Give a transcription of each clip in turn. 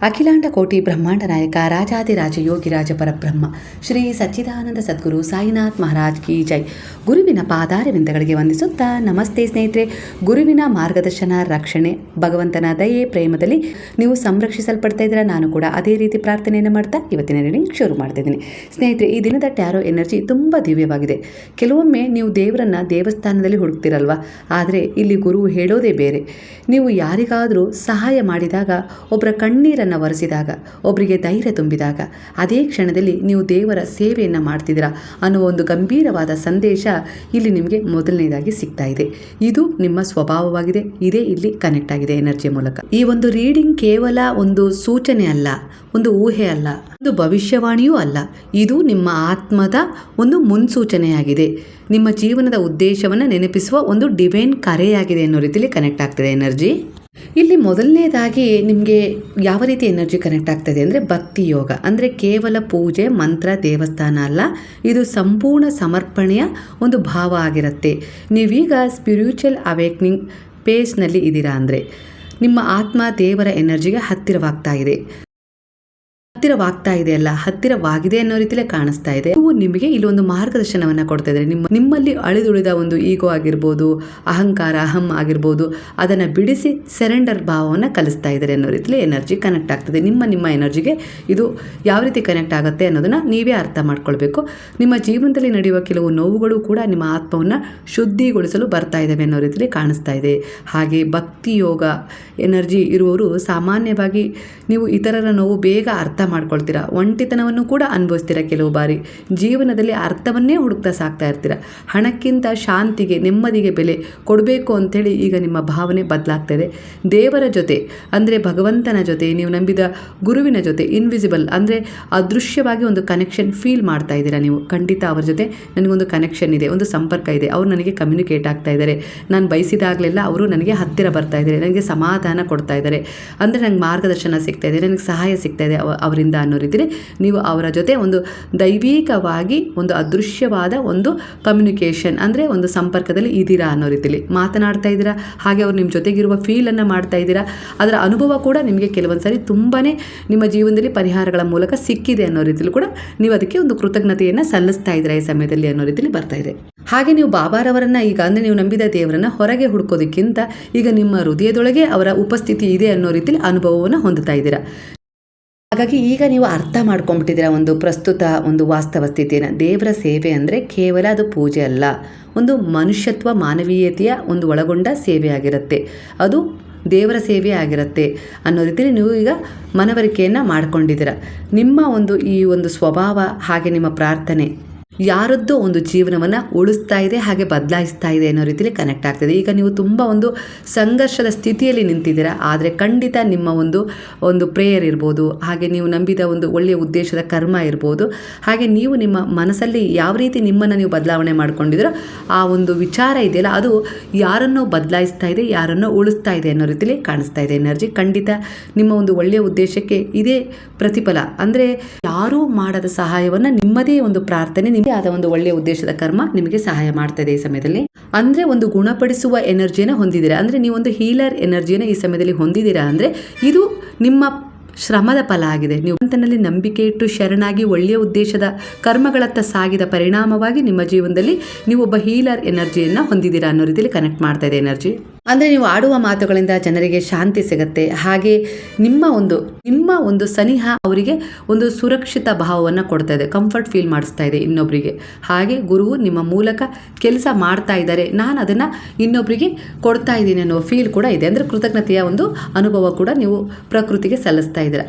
ಅಖಿಲಾಂಡ ಕೋಟಿ ಬ್ರಹ್ಮಾಂಡ ನಾಯಕ ರಾಜಾದಿರಾಜ ಯೋಗಿರಾಜ ಪರಬ್ರಹ್ಮ ಶ್ರೀ ಸಚ್ಚಿದಾನಂದ ಸದ್ಗುರು ಸಾಯಿನಾಥ್ ಮಹಾರಾಜ್ ಕಿ ಜೈ. ಗುರುವಿನ ಪಾದಾರವಿಂದಗಳಿಗೆ ವಂದಿಸುತ್ತಾ ನಮಸ್ತೆ ಸ್ನೇಹಿತರೆ. ಗುರುವಿನ ಮಾರ್ಗದರ್ಶನ, ರಕ್ಷಣೆ, ಭಗವಂತನ ದಯೆ, ಪ್ರೇಮದಲ್ಲಿ ನೀವು ಸಂರಕ್ಷಿಸಲ್ಪಡ್ತಾ ಇದ್ದೀರಾ. ನಾನು ಕೂಡ ಅದೇ ರೀತಿ ಪ್ರಾರ್ಥನೆಯನ್ನು ಮಾಡ್ತಾ ಇವತ್ತಿನ ರೀಡಿಂಗ್ ಶುರು ಮಾಡ್ತಿದ್ದೀನಿ. ಸ್ನೇಹಿತರೆ, ಈ ದಿನದ ಟ್ಯಾರೋ ಎನರ್ಜಿ ತುಂಬ ದಿವ್ಯವಾಗಿದೆ. ಕೆಲವೊಮ್ಮೆ ನೀವು ದೇವರನ್ನು ದೇವಸ್ಥಾನದಲ್ಲಿ ಹುಡುಕ್ತಿರಲ್ವ, ಆದರೆ ಇಲ್ಲಿ ಗುರು ಹೇಳೋದೇ ಬೇರೆ. ನೀವು ಯಾರಿಗಾದರೂ ಸಹಾಯ ಮಾಡಿದಾಗ, ಒಬ್ಬರ ಕಣ್ಣೀರನ್ನು ಒರೆಸಿದಾಗ, ಒಬ್ಬರಿಗೆ ಧೈರ್ಯ ತುಂಬಿದಾಗ, ಅದೇ ಕ್ಷಣದಲ್ಲಿ ನೀವು ದೇವರ ಸೇವೆಯನ್ನು ಮಾಡ್ತಿದ್ದೀರಾ ಅನ್ನುವ ಒಂದು ಗಂಭೀರವಾದ ಸಂದೇಶ ಇಲ್ಲಿ ನಿಮಗೆ ಮೊದಲನೇದಾಗಿ ಸಿಗ್ತಾ ಇದೆ. ಇದು ನಿಮ್ಮ ಸ್ವಭಾವವಾಗಿದೆ. ಇದೇ ಇಲ್ಲಿ ಕನೆಕ್ಟ್ ಆಗಿದೆ ಎನರ್ಜಿ ಮೂಲಕ. ಈ ಒಂದು ರೀಡಿಂಗ್ ಕೇವಲ ಒಂದು ಸೂಚನೆ ಅಲ್ಲ, ಒಂದು ಊಹೆ ಅಲ್ಲ, ಒಂದು ಭವಿಷ್ಯವಾಣಿಯೂ ಅಲ್ಲ. ಇದು ನಿಮ್ಮ ಆತ್ಮದ ಒಂದು ಮುನ್ಸೂಚನೆಯಾಗಿದೆ. ನಿಮ್ಮ ಜೀವನದ ಉದ್ದೇಶವನ್ನು ನೆನಪಿಸುವ ಒಂದು ಡಿವೈನ್ ಕರೆಯಾಗಿದೆ ಅನ್ನೋ ರೀತಿಯಲ್ಲಿ ಕನೆಕ್ಟ್ ಆಗ್ತಿದೆ ಎನರ್ಜಿ. ಇಲ್ಲಿ ಮೊದಲನೇದಾಗಿ ನಿಮಗೆ ಯಾವ ರೀತಿ ಎನರ್ಜಿ ಕನೆಕ್ಟ್ ಆಗ್ತದೆ ಅಂದರೆ ಭಕ್ತಿ ಯೋಗ. ಅಂದರೆ ಕೇವಲ ಪೂಜೆ, ಮಂತ್ರ, ದೇವಸ್ಥಾನ ಅಲ್ಲ, ಇದು ಸಂಪೂರ್ಣ ಸಮರ್ಪಣೆಯ ಒಂದು ಭಾವ ಆಗಿರುತ್ತೆ. ನೀವೀಗ ಸ್ಪಿರಿಚುವಲ್ ಅವೇಕ್ನಿಂಗ್ ಪೇಸ್ನಲ್ಲಿ ಇದ್ದೀರಾ ಅಂದರೆ ನಿಮ್ಮ ಆತ್ಮ ದೇವರ ಎನರ್ಜಿಗೆ ಹತ್ತಿರವಾಗ್ತಾ ಇದೆ. ಹತ್ತಿರವಾಗಿದೆ ಅನ್ನೋ ರೀತಿಯಲ್ಲೇ ಕಾಣಿಸ್ತಾ ಇದೆ. ನೀವು ನಿಮಗೆ ಇಲ್ಲಿ ಒಂದು ಮಾರ್ಗದರ್ಶನವನ್ನು ಕೊಡ್ತಾ ಇದ್ದಾರೆ. ನಿಮ್ಮಲ್ಲಿ ಅಳಿದುಳಿದ ಒಂದು ಈಗೋ ಆಗಿರ್ಬೋದು, ಅಹಂಕಾರ, ಅಹಂ ಆಗಿರ್ಬೋದು, ಅದನ್ನು ಬಿಡಿಸಿ ಸೆರೆಂಡರ್ ಭಾವವನ್ನು ಕಲಿಸ್ತಾ ಇದ್ದಾರೆ ಅನ್ನೋ ರೀತಿಯಲ್ಲಿ ಎನರ್ಜಿ ಕನೆಕ್ಟ್ ಆಗ್ತದೆ. ನಿಮ್ಮ ಎನರ್ಜಿಗೆ ಇದು ಯಾವ ರೀತಿ ಕನೆಕ್ಟ್ ಆಗುತ್ತೆ ಅನ್ನೋದನ್ನು ನೀವೇ ಅರ್ಥ ಮಾಡ್ಕೊಳ್ಬೇಕು. ನಿಮ್ಮ ಜೀವನದಲ್ಲಿ ನಡೆಯುವ ಕೆಲವು ನೋವುಗಳು ಕೂಡ ನಿಮ್ಮ ಆತ್ಮವನ್ನು ಶುದ್ಧಿಗೊಳಿಸಲು ಬರ್ತಾ ಇದ್ದಾವೆ ಅನ್ನೋ ರೀತಿಯಲ್ಲಿ ಕಾಣಿಸ್ತಾ ಇದೆ. ಹಾಗೆ ಭಕ್ತಿ ಯೋಗ ಎನರ್ಜಿ ಇರುವವರು ಸಾಮಾನ್ಯವಾಗಿ ನೀವು ಇತರರ ನೋವು ಬೇಗ ಅರ್ಥ ಮಾಡ್ಕೊಳ್ತೀರಾ. ಒಂಟಿತನವನ್ನು ಕೂಡ ಅನುಭವಿಸ್ತೀರಾ. ಕೆಲವು ಬಾರಿ ಜೀವನದಲ್ಲಿ ಅರ್ಥವನ್ನೇ ಹುಡುಕ್ತಾ ಸಾಕ್ತಾ ಇರ್ತೀರ. ಹಣಕ್ಕಿಂತ ಶಾಂತಿಗೆ, ನೆಮ್ಮದಿಗೆ ಬೆಲೆ ಕೊಡಬೇಕು ಅಂಥೇಳಿ ಈಗ ನಿಮ್ಮ ಭಾವನೆ ಬದಲಾಗ್ತಾ ಇದೆ. ದೇವರ ಜೊತೆ ಅಂದರೆ ಭಗವಂತನ ಜೊತೆ, ನೀವು ನಂಬಿದ ಗುರುವಿನ ಜೊತೆ ಇನ್ವಿಸಿಬಲ್ ಅಂದರೆ ಅದೃಶ್ಯವಾಗಿ ಒಂದು ಕನೆಕ್ಷನ್ ಫೀಲ್ ಮಾಡ್ತಾ ಇದ್ದೀರಾ. ನೀವು ಖಂಡಿತ ಅವರ ಜೊತೆ ನನಗೊಂದು ಕನೆಕ್ಷನ್ ಇದೆ, ಒಂದು ಸಂಪರ್ಕ ಇದೆ, ಅವರು ನನಗೆ ಕಮ್ಯುನಿಕೇಟ್ ಆಗ್ತಾ ಇದ್ದಾರೆ. ನಾನು ಬಯಸಿದಾಗಲೆಲ್ಲ ಅವರು ನನಗೆ ಹತ್ತಿರ ಬರ್ತಾ ಇದ್ದಾರೆ, ನನಗೆ ಸಮಾಧಾನ ಕೊಡ್ತಾ ಇದ್ದಾರೆ, ಅಂದರೆ ನನಗೆ ಮಾರ್ಗದರ್ಶನ ಸಿಗ್ತಾ ಇದೆ, ನನಗೆ ಸಹಾಯ ಸಿಗ್ತಾ ಇದೆ ಅವರಿಂದ ಅನ್ನೋ ರೀತಿಯಲ್ಲಿ ನೀವು ಅವರ ಜೊತೆ ಒಂದು ದೈವಿಕವಾಗಿ ಒಂದು ಅದೃಶ್ಯವಾದ ಒಂದು ಕಮ್ಯುನಿಕೇಷನ್ ಅಂದರೆ ಒಂದು ಸಂಪರ್ಕದಲ್ಲಿ ಇದ್ದೀರಾ ಅನ್ನೋ ರೀತಿಯಲ್ಲಿ ಮಾತನಾಡ್ತಾ ಇದ್ದೀರಾ. ಹಾಗೆ ಅವರು ನಿಮ್ಮ ಜೊತೆಗಿರುವ ಫೀಲನ್ನು ಮಾಡ್ತಾ ಇದ್ದೀರಾ. ಅದರ ಅನುಭವ ಕೂಡ ನಿಮಗೆ ಕೆಲವೊಂದು ಸಾರಿ ತುಂಬಾ ನಿಮ್ಮ ಜೀವನದಲ್ಲಿ ಪರಿಹಾರಗಳ ಮೂಲಕ ಸಿಕ್ಕಿದೆ ಅನ್ನೋ ರೀತಿಯಲ್ಲಿ ಕೂಡ ನೀವು ಅದಕ್ಕೆ ಒಂದು ಕೃತಜ್ಞತೆಯನ್ನು ಸಲ್ಲಿಸ್ತಾ ಇದ್ದೀರಾ ಈ ಸಮಯದಲ್ಲಿ ಅನ್ನೋ ರೀತಿಯಲ್ಲಿ ಬರ್ತಾ ಇದೆ. ಹಾಗೆ ನೀವು ಬಾಬಾರವರನ್ನು ಈಗ ಅಂದರೆ ನೀವು ನಂಬಿದ ದೇವರನ್ನು ಹೊರಗೆ ಹುಡುಕೋದಕ್ಕಿಂತ ಈಗ ನಿಮ್ಮ ಹೃದಯದೊಳಗೆ ಅವರ ಉಪಸ್ಥಿತಿ ಇದೆ ಅನ್ನೋ ರೀತಿಯಲ್ಲಿ ಅನುಭವವನ್ನು ಹೊಂದುತ್ತಾ ಇದ್ದೀರಾ. ಹಾಗಾಗಿ ಈಗ ನೀವು ಅರ್ಥ ಮಾಡ್ಕೊಂಡ್ಬಿಟ್ಟಿದ್ದೀರಾ ಒಂದು ಪ್ರಸ್ತುತ ಒಂದು ವಾಸ್ತವ ಸ್ಥಿತಿಯನ್ನು. ದೇವರ ಸೇವೆ ಅಂದರೆ ಕೇವಲ ಅದು ಪೂಜೆ ಅಲ್ಲ, ಒಂದು ಮನುಷ್ಯತ್ವ, ಮಾನವೀಯತೆಯ ಒಂದು ಒಳಗೊಂಡ ಸೇವೆ ಆಗಿರುತ್ತೆ. ಅದು ದೇವರ ಸೇವೆ ಆಗಿರುತ್ತೆ ಅನ್ನೋ ರೀತಿಯಲ್ಲಿ ನೀವು ಈಗ ಮನವರಿಕೆಯನ್ನು ಮಾಡ್ಕೊಂಡಿದ್ದೀರಾ. ನಿಮ್ಮ ಒಂದು ಈ ಒಂದು ಸ್ವಭಾವ ಹಾಗೆ ನಿಮ್ಮ ಪ್ರಾರ್ಥನೆ ಯಾರದ್ದೋ ಒಂದು ಜೀವನವನ್ನು ಉಳಿಸ್ತಾ ಇದೆ, ಹಾಗೆ ಬದಲಾಯಿಸ್ತಾ ಇದೆ ಅನ್ನೋ ರೀತಿಯಲ್ಲಿ ಕನೆಕ್ಟ್ ಆಗ್ತದೆ. ಈಗ ನೀವು ತುಂಬ ಒಂದು ಸಂಘರ್ಷದ ಸ್ಥಿತಿಯಲ್ಲಿ ನಿಂತಿದ್ದೀರಾ, ಆದರೆ ಖಂಡಿತ ನಿಮ್ಮ ಒಂದು ಪ್ರೇಯರ್ ಇರ್ಬೋದು, ಹಾಗೆ ನೀವು ನಂಬಿದ ಒಂದು ಒಳ್ಳೆಯ ಉದ್ದೇಶದ ಕರ್ಮ ಇರ್ಬೋದು, ಹಾಗೆ ನೀವು ನಿಮ್ಮ ಮನಸ್ಸಲ್ಲಿ ಯಾವ ರೀತಿ ನಿಮ್ಮನ್ನು ನೀವು ಬದಲಾವಣೆ ಮಾಡ್ಕೊಂಡಿದ್ದೀರೋ ಆ ಒಂದು ವಿಚಾರ ಇದೆಯಲ್ಲ, ಅದು ಯಾರನ್ನೋ ಬದಲಾಯಿಸ್ತಾ ಇದೆ, ಯಾರನ್ನೋ ಉಳಿಸ್ತಾ ಇದೆ ಅನ್ನೋ ರೀತಿಯಲ್ಲಿ ಕಾಣಿಸ್ತಾ ಇದೆ ಎನರ್ಜಿ. ಖಂಡಿತ ನಿಮ್ಮ ಒಂದು ಒಳ್ಳೆಯ ಉದ್ದೇಶಕ್ಕೆ ಇದೇ ಪ್ರತಿಫಲ. ಅಂದರೆ ಯಾರೂ ಮಾಡದ ಸಹಾಯವನ್ನು ನಿಮ್ಮದೇ ಒಂದು ಪ್ರಾರ್ಥನೆ, ಆದ ಒಂದು ಒಳ್ಳೆಯ ಉದ್ದೇಶದ ಕರ್ಮ ನಿಮಗೆ ಸಹಾಯ ಮಾಡ್ತಾ ಇದೆ ಈ ಸಮಯದಲ್ಲಿ. ಅಂದ್ರೆ ಒಂದು ಗುಣಪಡಿಸುವ ಎನರ್ಜಿಯನ್ನು ಹೊಂದಿದ್ದೀರಾ, ಅಂದ್ರೆ ನೀವೊಂದು ಹೀಲರ್ ಎನರ್ಜಿಯನ್ನು ಈ ಸಮಯದಲ್ಲಿ ಹೊಂದಿದ್ದೀರಾ. ಅಂದ್ರೆ ಇದು ನಿಮ್ಮ ಶ್ರಮದ ಫಲ ಆಗಿದೆ. ನೀವು ಭಗವಂತನಲ್ಲಿ ನಂಬಿಕೆ ಇಟ್ಟು ಶರಣಾಗಿ ಒಳ್ಳೆಯ ಉದ್ದೇಶದ ಕರ್ಮಗಳತ್ತ ಸಾಗಿದ ಪರಿಣಾಮವಾಗಿ ನಿಮ್ಮ ಜೀವನದಲ್ಲಿ ನೀವು ಒಬ್ಬ ಹೀಲರ್ ಎನರ್ಜಿಯನ್ನು ಹೊಂದಿದ್ದೀರಾ ಅನ್ನೋ ರೀತಿಯಲ್ಲಿ ಕನೆಕ್ಟ್ ಮಾಡ್ತಾ ಇದೆ ಎನರ್ಜಿ. ಅಂದರೆ ನೀವು ಆಡುವ ಮಾತುಗಳಿಂದ ಜನರಿಗೆ ಶಾಂತಿ ಸಿಗುತ್ತೆ. ಹಾಗೆ ನಿಮ್ಮ ಒಂದು ಸನಿಹ ಅವರಿಗೆ ಒಂದು ಸುರಕ್ಷಿತ ಭಾವವನ್ನು ಕೊಡ್ತಾ ಇದೆ, ಕಂಫರ್ಟ್ ಫೀಲ್ ಮಾಡಿಸ್ತಾ ಇದೆ ಇನ್ನೊಬ್ಬರಿಗೆ. ಹಾಗೆ ಗುರುವು ನಿಮ್ಮ ಮೂಲಕ ಕೆಲಸ ಮಾಡ್ತಾ ಇದ್ದಾರೆ, ನಾನು ಅದನ್ನು ಇನ್ನೊಬ್ಬರಿಗೆ ಕೊಡ್ತಾ ಇದ್ದೀನಿ ಅನ್ನೋ ಫೀಲ್ ಕೂಡ ಇದೆ. ಅಂದರೆ ಕೃತಜ್ಞತೆಯ ಒಂದು ಅನುಭವ ಕೂಡ ನೀವು ಪ್ರಕೃತಿಗೆ ಸಲ್ಲಿಸ್ತಾ ಇದ್ದೀರಾ.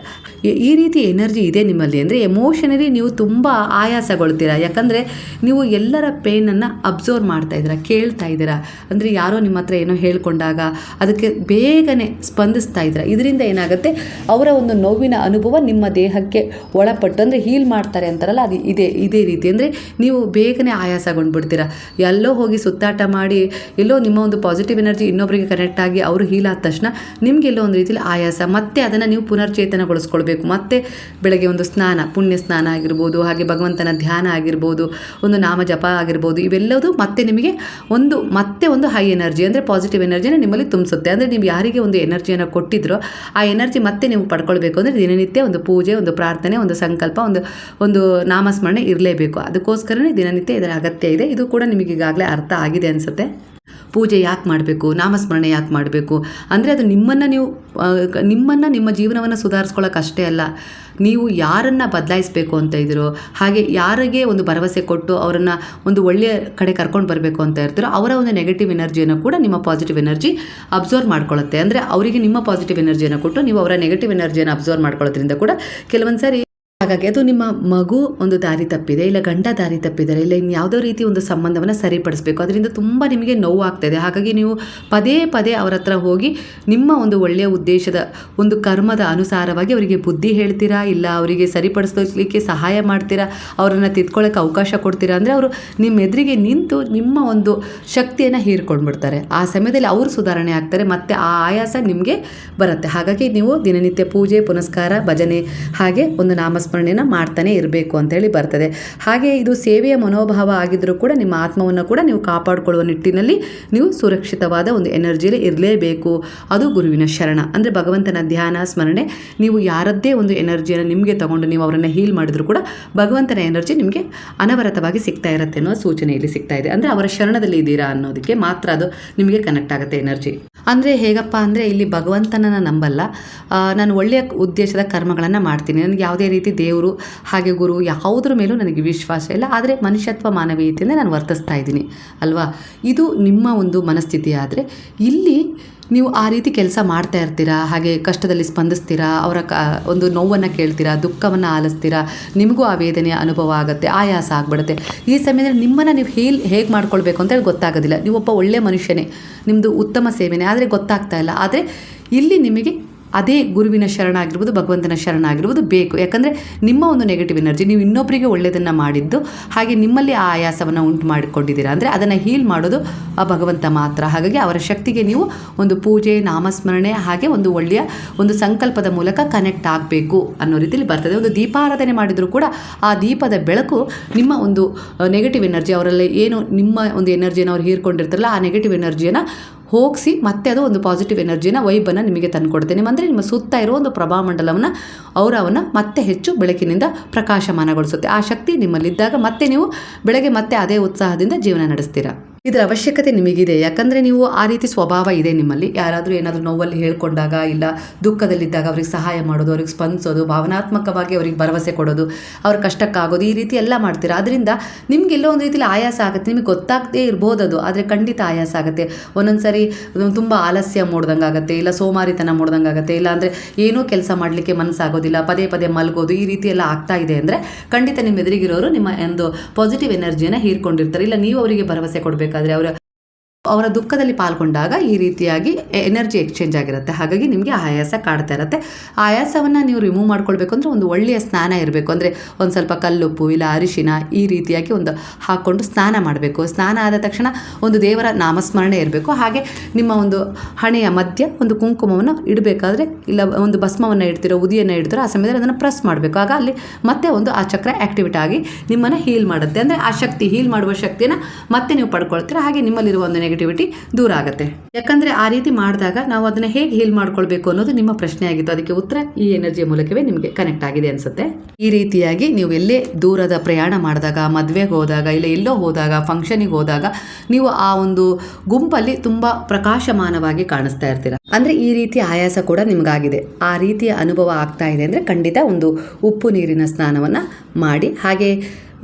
ಈ ರೀತಿ ಎನರ್ಜಿ ಇದೆ ನಿಮ್ಮಲ್ಲಿ. ಅಂದರೆ ಎಮೋಷನಲಿ ನೀವು ತುಂಬ ಆಯಾಸಗೊಳ್ತೀರಾ. ಯಾಕಂದರೆ ನೀವು ಎಲ್ಲರ ಪೇನನ್ನು ಅಬ್ಸರ್ವ್ ಮಾಡ್ತಾ ಇದ್ದೀರಾ, ಕೇಳ್ತಾ ಇದ್ದೀರಾ. ಅಂದರೆ ಯಾರೋ ನಿಮ್ಮ ಹತ್ರ ಏನೋ ಹೇಳ್ಕೊಂಡಾಗ ಅದಕ್ಕೆ ಬೇಗನೆ ಸ್ಪಂದಿಸ್ತಾ ಇದ್ದೀರಾ. ಇದರಿಂದ ಏನಾಗುತ್ತೆ, ಅವರ ಒಂದು ನೋವಿನ ಅನುಭವ ನಿಮ್ಮ ದೇಹಕ್ಕೆ ಒಳಪಟ್ಟು ಅಂದರೆ ಹೀಲ್ ಮಾಡ್ತಾರೆ ಅಂತಾರಲ್ಲ, ಅದು ಇದೇ ರೀತಿ. ಅಂದರೆ ನೀವು ಬೇಗನೆ ಆಯಾಸಗೊಂಡ್ಬಿಡ್ತೀರಾ. ಎಲ್ಲೋ ಹೋಗಿ ಸುತ್ತಾಟ ಮಾಡಿ ಎಲ್ಲೋ ನಿಮ್ಮ ಒಂದು ಪಾಸಿಟಿವ್ ಎನರ್ಜಿ ಇನ್ನೊಬ್ಬರಿಗೆ ಕನೆಕ್ಟ್ ಆಗಿ ಅವರು ಹೀಲ್ ಆದ ತಕ್ಷಣ ನಿಮಗೆಲ್ಲೋ ಒಂದು ರೀತಿಯಲ್ಲಿ ಆಯಾಸ, ಮತ್ತೆ ಅದನ್ನು ನೀವು ಪುನರ್ಚೇತನಗೊಳಿಸ್ಕೊಳ್ಬೇಕು. ಮತ್ತೆ ಬೆಳಗ್ಗೆ ಒಂದು ಸ್ನಾನ, ಪುಣ್ಯ ಸ್ನಾನ ಆಗಿರ್ಬೋದು, ಹಾಗೆ ಭಗವಂತನ ಧ್ಯಾನ ಆಗಿರ್ಬೋದು, ಒಂದು ನಾಮ ಜಪ ಆಗಿರ್ಬೋದು, ಇವೆಲ್ಲವೂ ಮತ್ತೆ ನಿಮಗೆ ಮತ್ತೆ ಒಂದು ಹೈ ಎನರ್ಜಿ ಅಂದರೆ ಪಾಸಿಟಿವ್ ಎನರ್ಜಿ ಎನರ್ಜಿನ ನಿಮ್ಮಲ್ಲಿ ತುಂಬಿಸುತ್ತೆ. ಅಂದರೆ ನೀವು ಯಾರಿಗೆ ಒಂದು ಎನರ್ಜಿಯನ್ನು ಕೊಟ್ಟಿದ್ರೋ ಆ ಎನರ್ಜಿ ಮತ್ತೆ ನೀವು ಪಡ್ಕೊಳ್ಬೇಕು ಅಂದರೆ ದಿನನಿತ್ಯ ಒಂದು ಪೂಜೆ, ಒಂದು ಪ್ರಾರ್ಥನೆ, ಒಂದು ಸಂಕಲ್ಪ, ಒಂದು ನಾಮಸ್ಮರಣೆ ಇರಲೇಬೇಕು. ಅದಕ್ಕೋಸ್ಕರನೇ ದಿನನಿತ್ಯ ಇದರ ಅಗತ್ಯ ಇದೆ. ಇದು ಕೂಡ ನಿಮಗೆ ಈಗಾಗಲೇ ಅರ್ಥ ಆಗಿದೆ ಅನಿಸುತ್ತೆ. ಪೂಜೆ ಯಾಕೆ ಮಾಡಬೇಕು, ನಾಮಸ್ಮರಣೆ ಯಾಕೆ ಮಾಡಬೇಕು ಅಂದರೆ ಅದು ನಿಮ್ಮನ್ನು ನಿಮ್ಮ ಜೀವನವನ್ನು ಸುಧಾರಿಸ್ಕೊಳ್ಳೋಕೆ ಅಷ್ಟೇ ಅಲ್ಲ, ನೀವು ಯಾರನ್ನು ಬದಲಾಯಿಸಬೇಕು ಅಂತ ಇದ್ದೀರೋ, ಹಾಗೆ ಯಾರಿಗೆ ಒಂದು ಭರವಸೆ ಕೊಟ್ಟು ಅವರನ್ನು ಒಂದು ಒಳ್ಳೆಯ ಕಡೆ ಕರ್ಕೊಂಡು ಬರಬೇಕು ಅಂತ ಇರ್ತೀರೋ ಅವರ ಒಂದು ನೆಗೆಟಿವ್ ಎನರ್ಜಿಯನ್ನು ಕೂಡ ನಿಮ್ಮ ಪಾಸಿಟಿವ್ ಎನರ್ಜಿ ಅಬ್ಸರ್ವ್ ಮಾಡ್ಕೊಳ್ಳುತ್ತೆ. ಅಂದರೆ ಅವರಿಗೆ ನಿಮ್ಮ ಪಾಸಿಟಿವ್ ಎನರ್ಜಿಯನ್ನು ಕೊಟ್ಟು ನೀವು ಅವರ ನೆಗೆಟಿವ್ ಎನರ್ಜಿಯನ್ನು ಅಬ್ಸರ್ವ್ ಮಾಡ್ಕೊಳ್ಳೋದ್ರಿಂದ ಕೂಡ ಕೆಲವೊಂದು ಸಾರಿ ಹಾಗಾಗಿ ಅದು ನಿಮ್ಮ ಮಗು ಒಂದು ದಾರಿ ತಪ್ಪಿದೆ, ಇಲ್ಲ ಗಂಡ ದಾರಿ ತಪ್ಪಿದ್ದಾರೆ, ಇಲ್ಲ ಯಾವುದೋ ರೀತಿ ಒಂದು ಸಂಬಂಧವನ್ನು ಸರಿಪಡಿಸಬೇಕು, ಅದರಿಂದ ತುಂಬ ನಿಮಗೆ ನೋವು ಆಗ್ತಾಯಿದೆ. ಹಾಗಾಗಿ ನೀವು ಪದೇ ಪದೇ ಅವರ ಹತ್ರ ಹೋಗಿ ನಿಮ್ಮ ಒಂದು ಒಳ್ಳೆಯ ಉದ್ದೇಶದ ಒಂದು ಕರ್ಮದ ಅನುಸಾರವಾಗಿ ಅವರಿಗೆ ಬುದ್ಧಿ ಹೇಳ್ತೀರಾ, ಇಲ್ಲ ಅವರಿಗೆ ಸರಿಪಡಿಸಲಿಕ್ಕೆ ಸಹಾಯ ಮಾಡ್ತೀರಾ, ಅವರನ್ನು ತಿದ್ಕೊಳ್ಳೋಕೆ ಅವಕಾಶ ಕೊಡ್ತೀರಾ ಅಂದರೆ ಅವರು ನಿಮ್ಮ ಎದುರಿಗೆ ನಿಂತು ನಿಮ್ಮ ಒಂದು ಶಕ್ತಿಯನ್ನು ಹೀರ್ಕೊಂಡ್ಬಿಡ್ತಾರೆ. ಆ ಸಮಯದಲ್ಲಿ ಅವರು ಸುಧಾರಣೆ ಆಗ್ತಾರೆ, ಮತ್ತು ಆ ಆಯಾಸ ನಿಮಗೆ ಬರುತ್ತೆ. ಹಾಗಾಗಿ ನೀವು ದಿನನಿತ್ಯ ಪೂಜೆ, ಪುನಸ್ಕಾರ, ಭಜನೆ ಹಾಗೆ ಒಂದು ನಾಮಸ್ಮರಣೆಯನ್ನು ಮಾಡ್ತಾನೆ ಇರಬೇಕು ಅಂತೇಳಿ ಬರ್ತದೆ. ಹಾಗೆ ಇದು ಸೇವೆಯ ಮನೋಭಾವ ಆಗಿದ್ದರೂ ಕೂಡ ನಿಮ್ಮ ಆತ್ಮವನ್ನು ಕೂಡ ನೀವು ಕಾಪಾಡಿಕೊಳ್ಳುವ ನಿಟ್ಟಿನಲ್ಲಿ ನೀವು ಸುರಕ್ಷಿತವಾದ ಒಂದು ಎನರ್ಜಿಯಲ್ಲಿ ಇರಲೇಬೇಕು. ಅದು ಗುರುವಿನ ಶರಣ ಅಂದರೆ ಭಗವಂತನ ಧ್ಯಾನ, ಸ್ಮರಣೆ. ನೀವು ಯಾರದ್ದೇ ಒಂದು ಎನರ್ಜಿಯನ್ನು ನಿಮಗೆ ತಗೊಂಡು ನೀವು ಅವರನ್ನು ಹೀಲ್ ಮಾಡಿದ್ರು ಕೂಡ ಭಗವಂತನ ಎನರ್ಜಿ ನಿಮಗೆ ಅನವರತವಾಗಿ ಸಿಗ್ತಾ ಇರುತ್ತೆ ಅನ್ನೋ ಸೂಚನೆ ಇಲ್ಲಿ ಸಿಗ್ತಾ ಇದೆ. ಅಂದರೆ ಅವರ ಶರಣದಲ್ಲಿ ಇದ್ದೀರಾ ಅನ್ನೋದಕ್ಕೆ ಮಾತ್ರ ಅದು ನಿಮಗೆ ಕನೆಕ್ಟ್ ಆಗುತ್ತೆ ಎನರ್ಜಿ. ಅಂದರೆ ಹೇಗಪ್ಪ ಅಂದರೆ ಇಲ್ಲಿ ಭಗವಂತನನ್ನು ನಂಬಲ್ಲ, ನಾನು ಒಳ್ಳೆಯ ಉದ್ದೇಶದ ಕರ್ಮಗಳನ್ನು ಮಾಡ್ತೀನಿ, ನನಗೆ ಯಾವುದೇ ರೀತಿ ದೇವರು ಹಾಗೆ ಗುರು ಯಾವುದ್ರ ಮೇಲೂ ನನಗೆ ವಿಶ್ವಾಸ ಇಲ್ಲ, ಆದರೆ ಮನುಷ್ಯತ್ವ ಮಾನವೀಯತೆಯಿಂದ ನಾನು ವರ್ತಿಸ್ತಾ ಇದ್ದೀನಿ ಅಲ್ವಾ. ಇದು ನಿಮ್ಮ ಒಂದು ಮನಸ್ಥಿತಿ. ಆದರೆ ಇಲ್ಲಿ ನೀವು ಆ ರೀತಿ ಕೆಲಸ ಮಾಡ್ತಾ ಇರ್ತೀರಾ, ಹಾಗೆ ಕಷ್ಟದಲ್ಲಿ ಸ್ಪಂದಿಸ್ತೀರಾ, ಅವರ ಒಂದು ನೋವನ್ನು ಕೇಳ್ತೀರಾ, ದುಃಖವನ್ನು ಆಲಿಸ್ತೀರಾ, ನಿಮಗೂ ಆ ವೇದನೆಯ ಅನುಭವ ಆಗುತ್ತೆ, ಆಯಾಸ ಆಗಿಬಿಡುತ್ತೆ. ಈ ಸಮಯದಲ್ಲಿ ನಿಮ್ಮನ್ನು ನೀವು ಹೇಗೆ ಮಾಡ್ಕೊಳ್ಬೇಕು ಅಂತೇಳಿ ಗೊತ್ತಾಗೋದಿಲ್ಲ. ನೀವೊಬ್ಬ ಒಳ್ಳೆಯ ಮನುಷ್ಯನೇ, ನಿಮ್ಮದು ಉತ್ತಮ ಸೇವೆನೇ, ಆದರೆ ಗೊತ್ತಾಗ್ತಾ ಇಲ್ಲ. ಆದರೆ ಇಲ್ಲಿ ನಿಮಗೆ ಅದೇ ಗುರುವಿನ ಶರಣ ಆಗಿರ್ಬೋದು, ಭಗವಂತನ ಶರಣ ಆಗಿರ್ಬೋದು ಬೇಕು. ಯಾಕಂದರೆ ನಿಮ್ಮ ಒಂದು ನೆಗೆಟಿವ್ ಎನರ್ಜಿ ನೀವು ಇನ್ನೊಬ್ಬರಿಗೆ ಒಳ್ಳೆಯದನ್ನು ಮಾಡಿದ್ದು, ಹಾಗೆ ನಿಮ್ಮಲ್ಲಿ ಆ ಆಯಾಸವನ್ನು ಉಂಟು ಮಾಡಿಕೊಂಡಿದ್ದೀರಾ ಅಂದರೆ ಅದನ್ನು ಹೀಲ್ ಮಾಡೋದು ಆ ಭಗವಂತ ಮಾತ್ರ. ಹಾಗಾಗಿ ಅವರ ಶಕ್ತಿಗೆ ನೀವು ಒಂದು ಪೂಜೆ, ನಾಮಸ್ಮರಣೆ ಹಾಗೆ ಒಂದು ಒಳ್ಳೆಯ ಒಂದು ಸಂಕಲ್ಪದ ಮೂಲಕ ಕನೆಕ್ಟ್ ಆಗಬೇಕು ಅನ್ನೋ ರೀತಿಯಲ್ಲಿ ಬರ್ತದೆ. ಒಂದು ದೀಪಾರಾಧನೆ ಮಾಡಿದರೂ ಕೂಡ ಆ ದೀಪದ ಬೆಳಕು ನಿಮ್ಮ ಒಂದು ನೆಗೆಟಿವ್ ಎನರ್ಜಿ, ಅವರಲ್ಲಿ ಏನು ನಿಮ್ಮ ಒಂದು ಎನರ್ಜಿಯನ್ನು ಅವ್ರು ಹೀರ್ಕೊಂಡಿರ್ತಾರಲ್ಲ ಆ ನೆಗೆಟಿವ್ ಎನರ್ಜಿಯನ್ನು ಹೋಗಿಸಿ ಮತ್ತೆ ಅದು ಒಂದು ಪಾಸಿಟಿವ್ ಎನರ್ಜಿನ ವೈಬನ್ನು ನಿಮಗೆ ತಂದುಕೊಡುತ್ತೆ. ಅಂದರೆ ನಿಮ್ಮ ಸುತ್ತ ಇರೋ ಒಂದು ಪ್ರಭಾಮಂಡಲವನ್ನು ಅವರವನ್ನು ಮತ್ತೆ ಹೆಚ್ಚು ಬೆಳಕಿನಿಂದ ಪ್ರಕಾಶಮಾನಗೊಳಿಸುತ್ತೆ. ಆ ಶಕ್ತಿ ನಿಮ್ಮಲ್ಲಿದ್ದಾಗ ಮತ್ತೆ ನೀವು ಬೆಳಗ್ಗೆ ಮತ್ತೆ ಅದೇ ಉತ್ಸಾಹದಿಂದ ಜೀವನ ನಡೆಸ್ತೀರಾ. ಇದರ ಅವಶ್ಯಕತೆ ನಿಮಗಿದೆ. ಯಾಕಂದರೆ ನೀವು ಆ ರೀತಿ ಸ್ವಭಾವ ಇದೆ ನಿಮ್ಮಲ್ಲಿ. ಯಾರಾದರೂ ಏನಾದರೂ ನೋವಲ್ಲಿ ಹೇಳ್ಕೊಂಡಾಗ, ಇಲ್ಲ ದುಃಖದಲ್ಲಿದ್ದಾಗ ಅವ್ರಿಗೆ ಸಹಾಯ ಮಾಡೋದು, ಅವ್ರಿಗೆ ಸ್ಪಂದಿಸೋದು, ಭಾವನಾತ್ಮಕವಾಗಿ ಅವ್ರಿಗೆ ಭರವಸೆ ಕೊಡೋದು, ಅವ್ರ ಕಷ್ಟಕ್ಕಾಗೋದು, ಈ ರೀತಿ ಎಲ್ಲ ಮಾಡ್ತೀರಾ. ಅದರಿಂದ ನಿಮ್ಗೆ ಎಲ್ಲೋ ಒಂದು ರೀತಿಯಲ್ಲಿ ಆಯಾಸ ಆಗುತ್ತೆ. ನಿಮಗೆ ಗೊತ್ತಾಗದೇ ಇರ್ಬೋದದು, ಆದರೆ ಖಂಡಿತ ಆಯಾಸ ಆಗುತ್ತೆ. ಒಂದೊಂದು ಸರಿ ತುಂಬ ಆಲಸ್ಯ ಮೂಡ್ದಂಗೆ ಆಗುತ್ತೆ, ಇಲ್ಲ ಸೋಮಾರಿತನ ಮೂಡ್ದಂಗೆ ಆಗುತ್ತೆ, ಇಲ್ಲ ಅಂದರೆ ಏನೂ ಕೆಲಸ ಮಾಡಲಿಕ್ಕೆ ಮನಸ್ಸಾಗೋದಿಲ್ಲ, ಪದೇ ಪದೇ ಮಲಗೋದು, ಈ ರೀತಿ ಎಲ್ಲ ಆಗ್ತಾ ಇದೆ ಅಂದರೆ ಖಂಡಿತ ನಿಮ್ಮ ಎದುರಿಗಿರೋರು ನಿಮ್ಮ ಒಂದು ಪಾಸಿಟಿವ್ ಎನರ್ಜಿಯನ್ನು ಹೀರ್ಕೊಂಡಿರ್ತಾರೆ. ಇಲ್ಲ ನೀವು ಅವರಿಗೆ ಭರವಸೆ ಕೊಡಬೇಕು, ಆದರೆ ಅವರ ದುಃಖದಲ್ಲಿ ಪಾಲ್ಗೊಂಡಾಗ ಈ ರೀತಿಯಾಗಿ ಎನರ್ಜಿ ಎಕ್ಸ್ಚೇಂಜ್ ಆಗಿರುತ್ತೆ. ಹಾಗಾಗಿ ನಿಮಗೆ ಆಯಾಸ ಕಾಡ್ತಾ ಇರುತ್ತೆ. ಆಯಾಸವನ್ನು ನೀವು ರಿಮೂವ್ ಮಾಡ್ಕೊಳ್ಬೇಕು ಅಂದರೆ ಒಂದು ಒಳ್ಳೆಯ ಸ್ನಾನ ಇರಬೇಕು. ಅಂದರೆ ಒಂದು ಸ್ವಲ್ಪ ಕಲ್ಲುಪ್ಪು, ಇಲ್ಲ ಅರಿಶಿನ ಈ ರೀತಿಯಾಗಿ ಒಂದು ಹಾಕ್ಕೊಂಡು ಸ್ನಾನ ಮಾಡಬೇಕು. ಸ್ನಾನ ಆದ ತಕ್ಷಣ ಒಂದು ದೇವರ ನಾಮಸ್ಮರಣೆ ಇರಬೇಕು. ಹಾಗೆ ನಿಮ್ಮ ಒಂದು ಹಣೆಯ ಮಧ್ಯ ಒಂದು ಕುಂಕುಮವನ್ನು ಇಡಬೇಕಾದ್ರೆ, ಇಲ್ಲ ಒಂದು ಭಸ್ಮವನ್ನು ಇಡ್ತಿರೋ, ಉದಿಯನ್ನು ಇಡ್ತಿರೋ ಆ ಸಮಯದಲ್ಲಿ ಅದನ್ನು ಪ್ರೆಸ್ ಮಾಡಬೇಕು. ಆಗ ಅಲ್ಲಿ ಮತ್ತೆ ಒಂದು ಆ ಚಕ್ರ ಆ್ಯಕ್ಟಿವೇಟ್ ಆಗಿ ನಿಮ್ಮನ್ನು ಹೀಲ್ ಮಾಡುತ್ತೆ. ಅಂದರೆ ಆ ಶಕ್ತಿ, ಹೀಲ್ ಮಾಡುವ ಶಕ್ತಿಯನ್ನು ಮತ್ತೆ ನೀವು ಪಡ್ಕೊಳ್ತೀರ. ಹಾಗೆ ನಿಮ್ಮಲ್ಲಿರುವ ಒಂದು ನೆಗೆಟಿವಿಟಿ ದೂರ ಆಗುತ್ತೆ. ಯಾಕಂದರೆ ಆ ರೀತಿ ಮಾಡಿದಾಗ ನಾವು ಅದನ್ನು ಹೇಗೆ ಹೀಲ್ ಮಾಡ್ಕೊಳ್ಬೇಕು ಅನ್ನೋದು ನಿಮ್ಮ ಪ್ರಶ್ನೆ ಆಗಿತ್ತು. ಅದಕ್ಕೆ ಉತ್ತರ ಈ ಎನರ್ಜಿಯ ಮೂಲಕವೇ ನಿಮಗೆ ಕನೆಕ್ಟ್ ಆಗಿದೆ ಅನಿಸುತ್ತೆ. ಈ ರೀತಿಯಾಗಿ ನೀವು ಎಲ್ಲೇ ದೂರದ ಪ್ರಯಾಣ ಮಾಡಿದಾಗ, ಮದುವೆಗೆ ಹೋದಾಗ, ಇಲ್ಲ ಎಲ್ಲೋ ಹೋದಾಗ, ಫಂಕ್ಷನಿಗೆ ಹೋದಾಗ ನೀವು ಆ ಒಂದು ಗುಂಪಲ್ಲಿ ತುಂಬ ಪ್ರಕಾಶಮಾನವಾಗಿ ಕಾಣಿಸ್ತಾ ಇರ್ತೀರ. ಅಂದರೆ ಈ ರೀತಿ ಆಯಾಸ ಕೂಡ ನಿಮಗಾಗಿದೆ, ಆ ರೀತಿಯ ಅನುಭವ ಆಗ್ತಾ ಇದೆ ಅಂದರೆ ಖಂಡಿತ ಒಂದು ಉಪ್ಪು ನೀರಿನ ಸ್ನಾನವನ್ನು ಮಾಡಿ, ಹಾಗೆ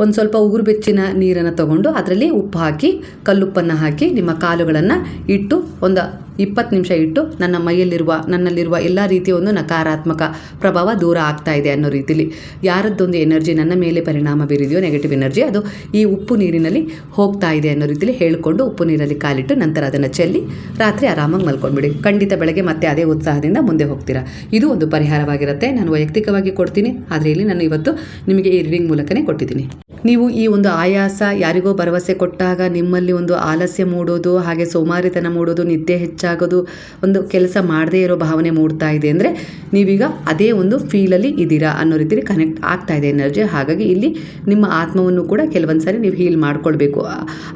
ಒಂದು ಸ್ವಲ್ಪ ಉಗುರು ಬೆಚ್ಚಿನ ನೀರನ್ನು ತಗೊಂಡು ಅದರಲ್ಲಿ ಉಪ್ಪು ಹಾಕಿ, ಕಲ್ಲುಪ್ಪನ್ನು ಹಾಕಿ ನಿಮ್ಮ ಕಾಲುಗಳನ್ನು ಇಟ್ಟು ಒಂದು 20 ನಿಮಿಷ ಇಟ್ಟು ನನ್ನಲ್ಲಿರುವ ಎಲ್ಲ ರೀತಿಯ ಒಂದು ನಕಾರಾತ್ಮಕ ಪ್ರಭಾವ ದೂರ ಆಗ್ತಾ ಇದೆ ಅನ್ನೋ ರೀತಿಲಿ, ಯಾರದ್ದೊಂದು ಎನರ್ಜಿ ನನ್ನ ಮೇಲೆ ಪರಿಣಾಮ ಬೀರಿದೆಯೋ ನೆಗೆಟಿವ್ ಎನರ್ಜಿ, ಅದು ಈ ಉಪ್ಪು ನೀರಿನಲ್ಲಿ ಹೋಗ್ತಾ ಇದೆ ಅನ್ನೋ ರೀತಿಲಿ ಹೇಳಿಕೊಂಡು ಉಪ್ಪು ನೀರಲ್ಲಿ ಕಾಲಿಟ್ಟು ನಂತರ ಅದನ್ನು ಚೆಲ್ಲಿ ರಾತ್ರಿ ಆರಾಮಾಗಿ ಮಲ್ಕೊಂಡ್ಬಿಡಿ. ಖಂಡಿತ ಬೆಳಗ್ಗೆ ಮತ್ತೆ ಅದೇ ಉತ್ಸಾಹದಿಂದ ಮುಂದೆ ಹೋಗ್ತೀರಾ. ಇದು ಒಂದು ಪರಿಹಾರವಾಗಿರುತ್ತೆ. ನಾನು ವೈಯಕ್ತಿಕವಾಗಿ ಕೊಡ್ತೀನಿ, ಆದರೆ ಇಲ್ಲಿ ನಾನು ಇವತ್ತು ನಿಮಗೆ ಈ ರೀಡಿಂಗ್ ಮೂಲಕನೇ ಕೊಟ್ಟಿದ್ದೀನಿ. ನೀವು ಈ ಒಂದು ಆಯಾಸ, ಯಾರಿಗೋ ಭರವಸೆ ಕೊಟ್ಟಾಗ ನಿಮ್ಮಲ್ಲಿ ಒಂದು ಆಲಸ್ಯ ಮೂಡೋದು, ಹಾಗೆ ಸೋಮಾರಿತನ ಮೂಡೋದು, ನಿದ್ದೆ ಹೆಚ್ಚಾಗೋದು, ಒಂದು ಕೆಲಸ ಮಾಡದೇ ಇರೋ ಭಾವನೆ ಮೂಡ್ತಾ ಇದೆ ಅಂದರೆ ನೀವೀಗ ಅದೇ ಒಂದು ಫೀಲಲ್ಲಿ ಇದ್ದೀರಾ ಅನ್ನೋ ರೀತಿಯಲ್ಲಿ ಕನೆಕ್ಟ್ ಆಗ್ತಾ ಇದೆ ಎನರ್ಜಿ. ಹಾಗಾಗಿ ಇಲ್ಲಿ ನಿಮ್ಮ ಆತ್ಮವನ್ನು ಕೂಡ ಕೆಲವೊಂದು ಸಾರಿ ನೀವು ಹೀಲ್ ಮಾಡ್ಕೊಳ್ಬೇಕು.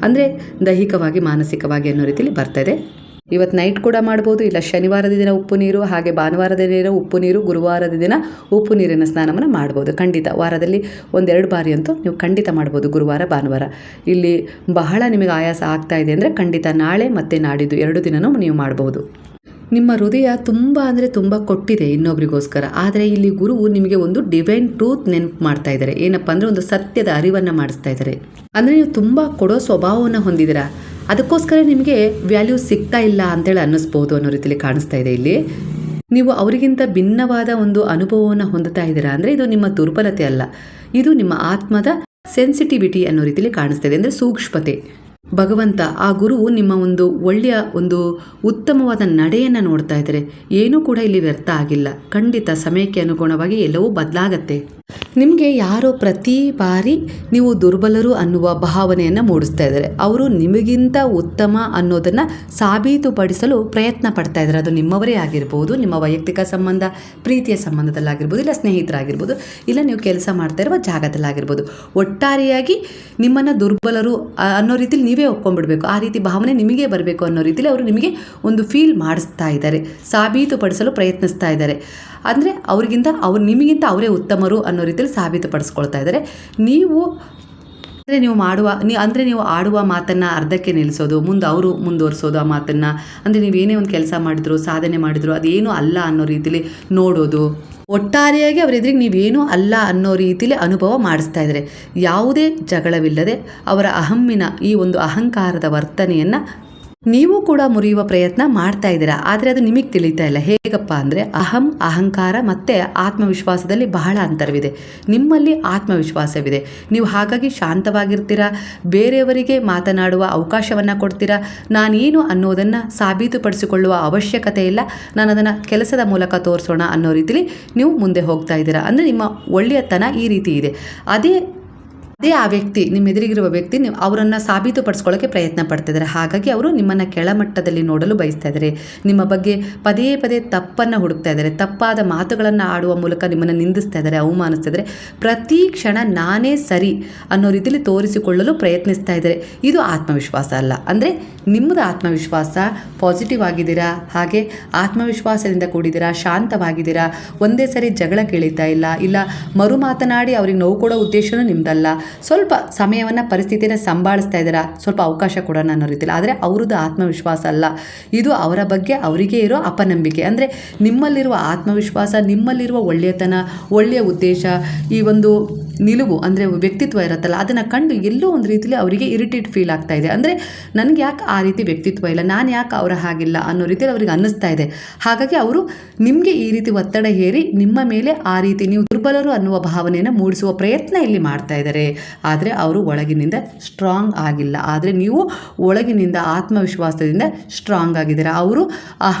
ಅಂದರೆ ದೈಹಿಕವಾಗಿ, ಮಾನಸಿಕವಾಗಿ ಅನ್ನೋ ರೀತಿಯಲ್ಲಿ ಬರ್ತಾ ಇದೆ. ಇವತ್ತು ನೈಟ್ ಕೂಡ ಮಾಡ್ಬೋದು, ಇಲ್ಲ ಶನಿವಾರದ ದಿನ ಉಪ್ಪು ನೀರು, ಹಾಗೆ ಭಾನುವಾರದ ದಿನ ಉಪ್ಪು ನೀರು, ಗುರುವಾರದ ದಿನ ಉಪ್ಪು ನೀರಿನ ಸ್ನಾನವನ್ನು ಮಾಡ್ಬೋದು. ಖಂಡಿತ ವಾರದಲ್ಲಿ 1-2 ಬಾರಿ ಅಂತೂ ನೀವು ಖಂಡಿತ ಮಾಡ್ಬೋದು, ಗುರುವಾರ ಭಾನುವಾರ. ಇಲ್ಲಿ ಬಹಳ ನಿಮಗೆ ಆಯಾಸ ಆಗ್ತಾ ಇದೆ ಅಂದರೆ ಖಂಡಿತ ನಾಳೆ ಮತ್ತು ನಾಡಿದ್ದು 2 ದಿನವೂ ನೀವು ಮಾಡ್ಬೋದು. ನಿಮ್ಮ ಹೃದಯ ತುಂಬ ಅಂದರೆ ತುಂಬ ಕೊಟ್ಟಿದೆ ಇನ್ನೊಬ್ರಿಗೋಸ್ಕರ, ಆದರೆ ಇಲ್ಲಿ ಗುರುವು ನಿಮಗೆ ಒಂದು ಡಿವೈನ್ ಟ್ರೂತ್ ನೆನಪು ಮಾಡ್ತಾ ಇದ್ದಾರೆ. ಏನಪ್ಪ ಅಂದರೆ ಒಂದು ಸತ್ಯದ ಅರಿವನ್ನು ಮಾಡಿಸ್ತಾ ಇದ್ದಾರೆ. ಅಂದರೆ ನೀವು ತುಂಬ ಕೊಡೋ ಸ್ವಭಾವವನ್ನು ಹೊಂದಿದ್ದೀರಾ, ಅದಕ್ಕೋಸ್ಕರ ನಿಮಗೆ ವ್ಯಾಲ್ಯೂ ಸಿಗ್ತಾ ಇಲ್ಲ ಅಂತೇಳಿ ಅನ್ನಿಸ್ಬೋದು ಅನ್ನೋ ರೀತಿಯಲ್ಲಿ ಕಾಣಿಸ್ತಾ ಇದೆ. ಇಲ್ಲಿ ನೀವು ಅವರಿಗಿಂತ ಭಿನ್ನವಾದ ಒಂದು ಅನುಭವವನ್ನು ಹೊಂದುತ್ತಾ ಇದ್ದೀರಾ ಅಂದರೆ ಇದು ನಿಮ್ಮ ದುರ್ಬಲತೆ ಅಲ್ಲ, ಇದು ನಿಮ್ಮ ಆತ್ಮದ ಸೆನ್ಸಿಟಿವಿಟಿ ಅನ್ನೋ ರೀತಿಯಲ್ಲಿ ಕಾಣಿಸ್ತಾ ಇದೆ. ಅಂದರೆ ಸೂಕ್ಷ್ಮತೆ. ಭಗವಂತ ಆ ಗುರುವು ನಿಮ್ಮ ಒಂದು ಒಳ್ಳೆಯ ಒಂದು ಉತ್ತಮವಾದ ನಡೆಯನ್ನು ನೋಡ್ತಾ ಇದ್ದಾರೆ. ಏನೂ ಕೂಡ ಇಲ್ಲಿ ವ್ಯರ್ಥ ಆಗಿಲ್ಲ. ಖಂಡಿತ ಸಮಯಕ್ಕೆ ಅನುಗುಣವಾಗಿ ಎಲ್ಲವೂ ಬದಲಾಗತ್ತೆ. ನಿಮಗೆ ಯಾರೋ ಪ್ರತಿ ಬಾರಿ ನೀವು ದುರ್ಬಲರು ಅನ್ನುವ ಭಾವನೆಯನ್ನು ಮೂಡಿಸ್ತಾ ಇದ್ದಾರೆ. ಅವರು ನಿಮಗಿಂತ ಉತ್ತಮ ಅನ್ನೋದನ್ನು ಸಾಬೀತುಪಡಿಸಲು ಪ್ರಯತ್ನ ಪಡ್ತಾ ಇದ್ದಾರೆ. ಅದು ನಿಮ್ಮವರೇ ಆಗಿರ್ಬೋದು, ನಿಮ್ಮ ವೈಯಕ್ತಿಕ ಸಂಬಂಧ, ಪ್ರೀತಿಯ ಸಂಬಂಧದಲ್ಲಾಗಿರ್ಬೋದು, ಇಲ್ಲ ಸ್ನೇಹಿತರಾಗಿರ್ಬೋದು, ಇಲ್ಲ ನೀವು ಕೆಲಸ ಮಾಡ್ತಾ ಇರುವ ಜಾಗದಲ್ಲಾಗಿರ್ಬೋದು. ಒಟ್ಟಾರೆಯಾಗಿ ನಿಮ್ಮನ್ನು ದುರ್ಬಲರು ಅನ್ನೋ ರೀತಿಲಿ ನೀವೇ ಒಪ್ಕೊಂಡ್ಬಿಡ್ಬೇಕು. ಆ ರೀತಿ ಭಾವನೆ ನಿಮಗೆ ಬರಬೇಕು ಅನ್ನೋ ರೀತಿಲಿ ಅವರು ನಿಮಗೆ ಒಂದು ಫೀಲ್ ಮಾಡಿಸ್ತಾ ಇದ್ದಾರೆ, ಸಾಬೀತುಪಡಿಸಲು ಪ್ರಯತ್ನಿಸ್ತಾ ಇದ್ದಾರೆ. ಅಂದರೆ ನಿಮಗಿಂತ ಅವರೇ ಉತ್ತಮರು ಅನ್ನೋ ರೀತಿಯಲ್ಲಿ ಸಾಬೀತುಪಡಿಸ್ಕೊಳ್ತಾ ಇದ್ದಾರೆ. ನೀವು ಆಡುವ ಮಾತನ್ನು ಅರ್ಧಕ್ಕೆ ನಿಲ್ಲಿಸೋದು, ಮುಂದೆ ಅವರು ಮುಂದುವರಿಸೋದು ಆ ಮಾತನ್ನು. ಅಂದರೆ ನೀವೇನೇ ಒಂದು ಕೆಲಸ ಮಾಡಿದ್ರು, ಸಾಧನೆ ಮಾಡಿದ್ರು, ಅದೇನೂ ಅಲ್ಲ ಅನ್ನೋ ರೀತಿಲಿ ನೋಡೋದು. ಒಟ್ಟಾರೆಯಾಗಿ ಅವರೆದುರಿಗೆ ನೀವೇನೂ ಅಲ್ಲ ಅನ್ನೋ ರೀತಿಲಿ ಅನುಭವ ಮಾಡಿಸ್ತಾ ಇದ್ದಾರೆ. ಯಾವುದೇ ಜಗಳವಿಲ್ಲದೆ ಅವರ ಈ ಒಂದು ಅಹಂಕಾರದ ವರ್ತನೆಯನ್ನು ನೀವು ಕೂಡ ಮುರಿಯುವ ಪ್ರಯತ್ನ ಮಾಡ್ತಾ ಇದ್ದೀರಾ. ಆದರೆ ಅದು ನಿಮಗೆ ತಿಳಿತಾ ಇಲ್ಲ. ಹೇಗಪ್ಪ ಅಂದರೆ ಅಹಂಕಾರ ಮತ್ತು ಆತ್ಮವಿಶ್ವಾಸದಲ್ಲಿ ಬಹಳ ಅಂತರವಿದೆ. ನಿಮ್ಮಲ್ಲಿ ಆತ್ಮವಿಶ್ವಾಸವಿದೆ, ನೀವು ಹಾಗಾಗಿ ಶಾಂತವಾಗಿರ್ತೀರಾ, ಬೇರೆಯವರಿಗೆ ಮಾತನಾಡುವ ಅವಕಾಶವನ್ನು ಕೊಡ್ತೀರಾ. ನಾನೇನು ಅನ್ನೋದನ್ನು ಸಾಬೀತುಪಡಿಸಿಕೊಳ್ಳುವ ಅವಶ್ಯಕತೆ ಇಲ್ಲ, ನಾನು ಅದನ್ನು ಕೆಲಸದ ಮೂಲಕ ತೋರಿಸೋಣ ಅನ್ನೋ ರೀತಿಲಿ ನೀವು ಮುಂದೆ ಹೋಗ್ತಾ ಇದ್ದೀರಾ. ಅಂದರೆ ನಿಮ್ಮ ಒಳ್ಳೆಯತನ ಈ ರೀತಿ ಇದೆ. ಅದೇ ಆ ವ್ಯಕ್ತಿ, ನಿಮ್ಮ ಎದುರಿಗಿರುವ ವ್ಯಕ್ತಿ, ನೀವು ಅವರನ್ನು ಸಾಬೀತುಪಡಿಸ್ಕೊಳ್ಳೋಕ್ಕೆ ಪ್ರಯತ್ನ ಪಡ್ತಿದ್ದಾರೆ. ಹಾಗಾಗಿ ಅವರು ನಿಮ್ಮನ್ನು ಕೆಳಮಟ್ಟದಲ್ಲಿ ನೋಡಲು ಬಯಸ್ತಾ ಇದ್ದಾರೆ. ನಿಮ್ಮ ಬಗ್ಗೆ ಪದೇ ಪದೇ ತಪ್ಪನ್ನು ಹುಡುಕ್ತಾ ಇದ್ದಾರೆ. ತಪ್ಪಾದ ಮಾತುಗಳನ್ನು ಆಡುವ ಮೂಲಕ ನಿಮ್ಮನ್ನು ನಿಂದಿಸ್ತಾ ಇದ್ದಾರೆ, ಅವಮಾನಿಸ್ತಾ ಇದ್ದಾರೆ. ಪ್ರತಿ ಕ್ಷಣ ನಾನೇ ಸರಿ ಅನ್ನೋ ರೀತಿಯಲ್ಲಿ ತೋರಿಸಿಕೊಳ್ಳಲು ಪ್ರಯತ್ನಿಸ್ತಾ ಇದ್ದಾರೆ. ಇದು ಆತ್ಮವಿಶ್ವಾಸ ಅಲ್ಲ. ಅಂದರೆ ನಿಮ್ಮದು ಆತ್ಮವಿಶ್ವಾಸ ಪಾಸಿಟಿವ್ ಆಗಿದ್ದೀರಾ, ಹಾಗೆ ಆತ್ಮವಿಶ್ವಾಸದಿಂದ ಕೂಡಿದ್ದೀರಾ, ಶಾಂತವಾಗಿದ್ದೀರಾ, ಒಂದೇ ಸರಿ ಜಗಳ ಕೇಳಿತಾ ಇಲ್ಲ ಮರು ಮಾತನಾಡಿ ಅವ್ರಿಗೆ ನೋವು ಕೊಡೋ ಉದ್ದೇಶನೂ ನಿಮ್ಮದಲ್ಲ. ಸ್ವಲ್ಪ ಸಮಯವನ್ನು, ಪರಿಸ್ಥಿತಿಯನ್ನು ಸಂಭಾಳಿಸ್ತಾ ಇದ್ದೀರಾ, ಸ್ವಲ್ಪ ಅವಕಾಶ ಕೊಡೋಣ ಅನ್ನೋ ರೀತಿಯಲ್ಲಿ. ಆದರೆ ಅವ್ರದ್ದು ಆತ್ಮವಿಶ್ವಾಸ ಅಲ್ಲ, ಇದು ಅವರ ಬಗ್ಗೆ ಅವರಿಗೆ ಇರೋ ಅಪನಂಬಿಕೆ. ಅಂದರೆ ನಿಮ್ಮಲ್ಲಿರುವ ಆತ್ಮವಿಶ್ವಾಸ, ನಿಮ್ಮಲ್ಲಿರುವ ಒಳ್ಳೆಯತನ, ಒಳ್ಳೆಯ ಉದ್ದೇಶ, ಈ ಒಂದು ನಿಲುವು ಅಂದರೆ ವ್ಯಕ್ತಿತ್ವ ಇರುತ್ತಲ್ಲ, ಅದನ್ನು ಕಂಡು ಎಲ್ಲೋ ಒಂದು ರೀತಿಯಲ್ಲಿ ಅವರಿಗೆ ಇರಿಟೇಟ್ ಫೀಲ್ ಆಗ್ತಾ ಇದೆ. ಅಂದರೆ ನನಗೆ ಯಾಕೆ ಆ ರೀತಿ ವ್ಯಕ್ತಿತ್ವ ಇಲ್ಲ, ನಾನು ಯಾಕೆ ಅವರ ಹಾಗಿಲ್ಲ ಅನ್ನೋ ರೀತಿಯಲ್ಲಿ ಅವ್ರಿಗೆ ಅನ್ನಿಸ್ತಾ ಇದೆ. ಹಾಗಾಗಿ ಅವರು ನಿಮಗೆ ಈ ರೀತಿ ಒತ್ತಡ ಹೇರಿ ನಿಮ್ಮ ಮೇಲೆ ಆ ರೀತಿ ನೀವು ದುರ್ಬಲರು ಅನ್ನುವ ಭಾವನೆಯನ್ನು ಮೂಡಿಸುವ ಪ್ರಯತ್ನ ಇಲ್ಲಿ ಮಾಡ್ತಾ ಇದ್ದಾರೆ. ಆದರೆ ಅವರು ಒಳಗಿನಿಂದ ಸ್ಟ್ರಾಂಗ್ ಆಗಿಲ್ಲ. ಆದರೆ ನೀವು ಒಳಗಿನಿಂದ ಆತ್ಮವಿಶ್ವಾಸದಿಂದ ಸ್ಟ್ರಾಂಗ್ ಆಗಿದ್ದಾರೆ. ಅವರು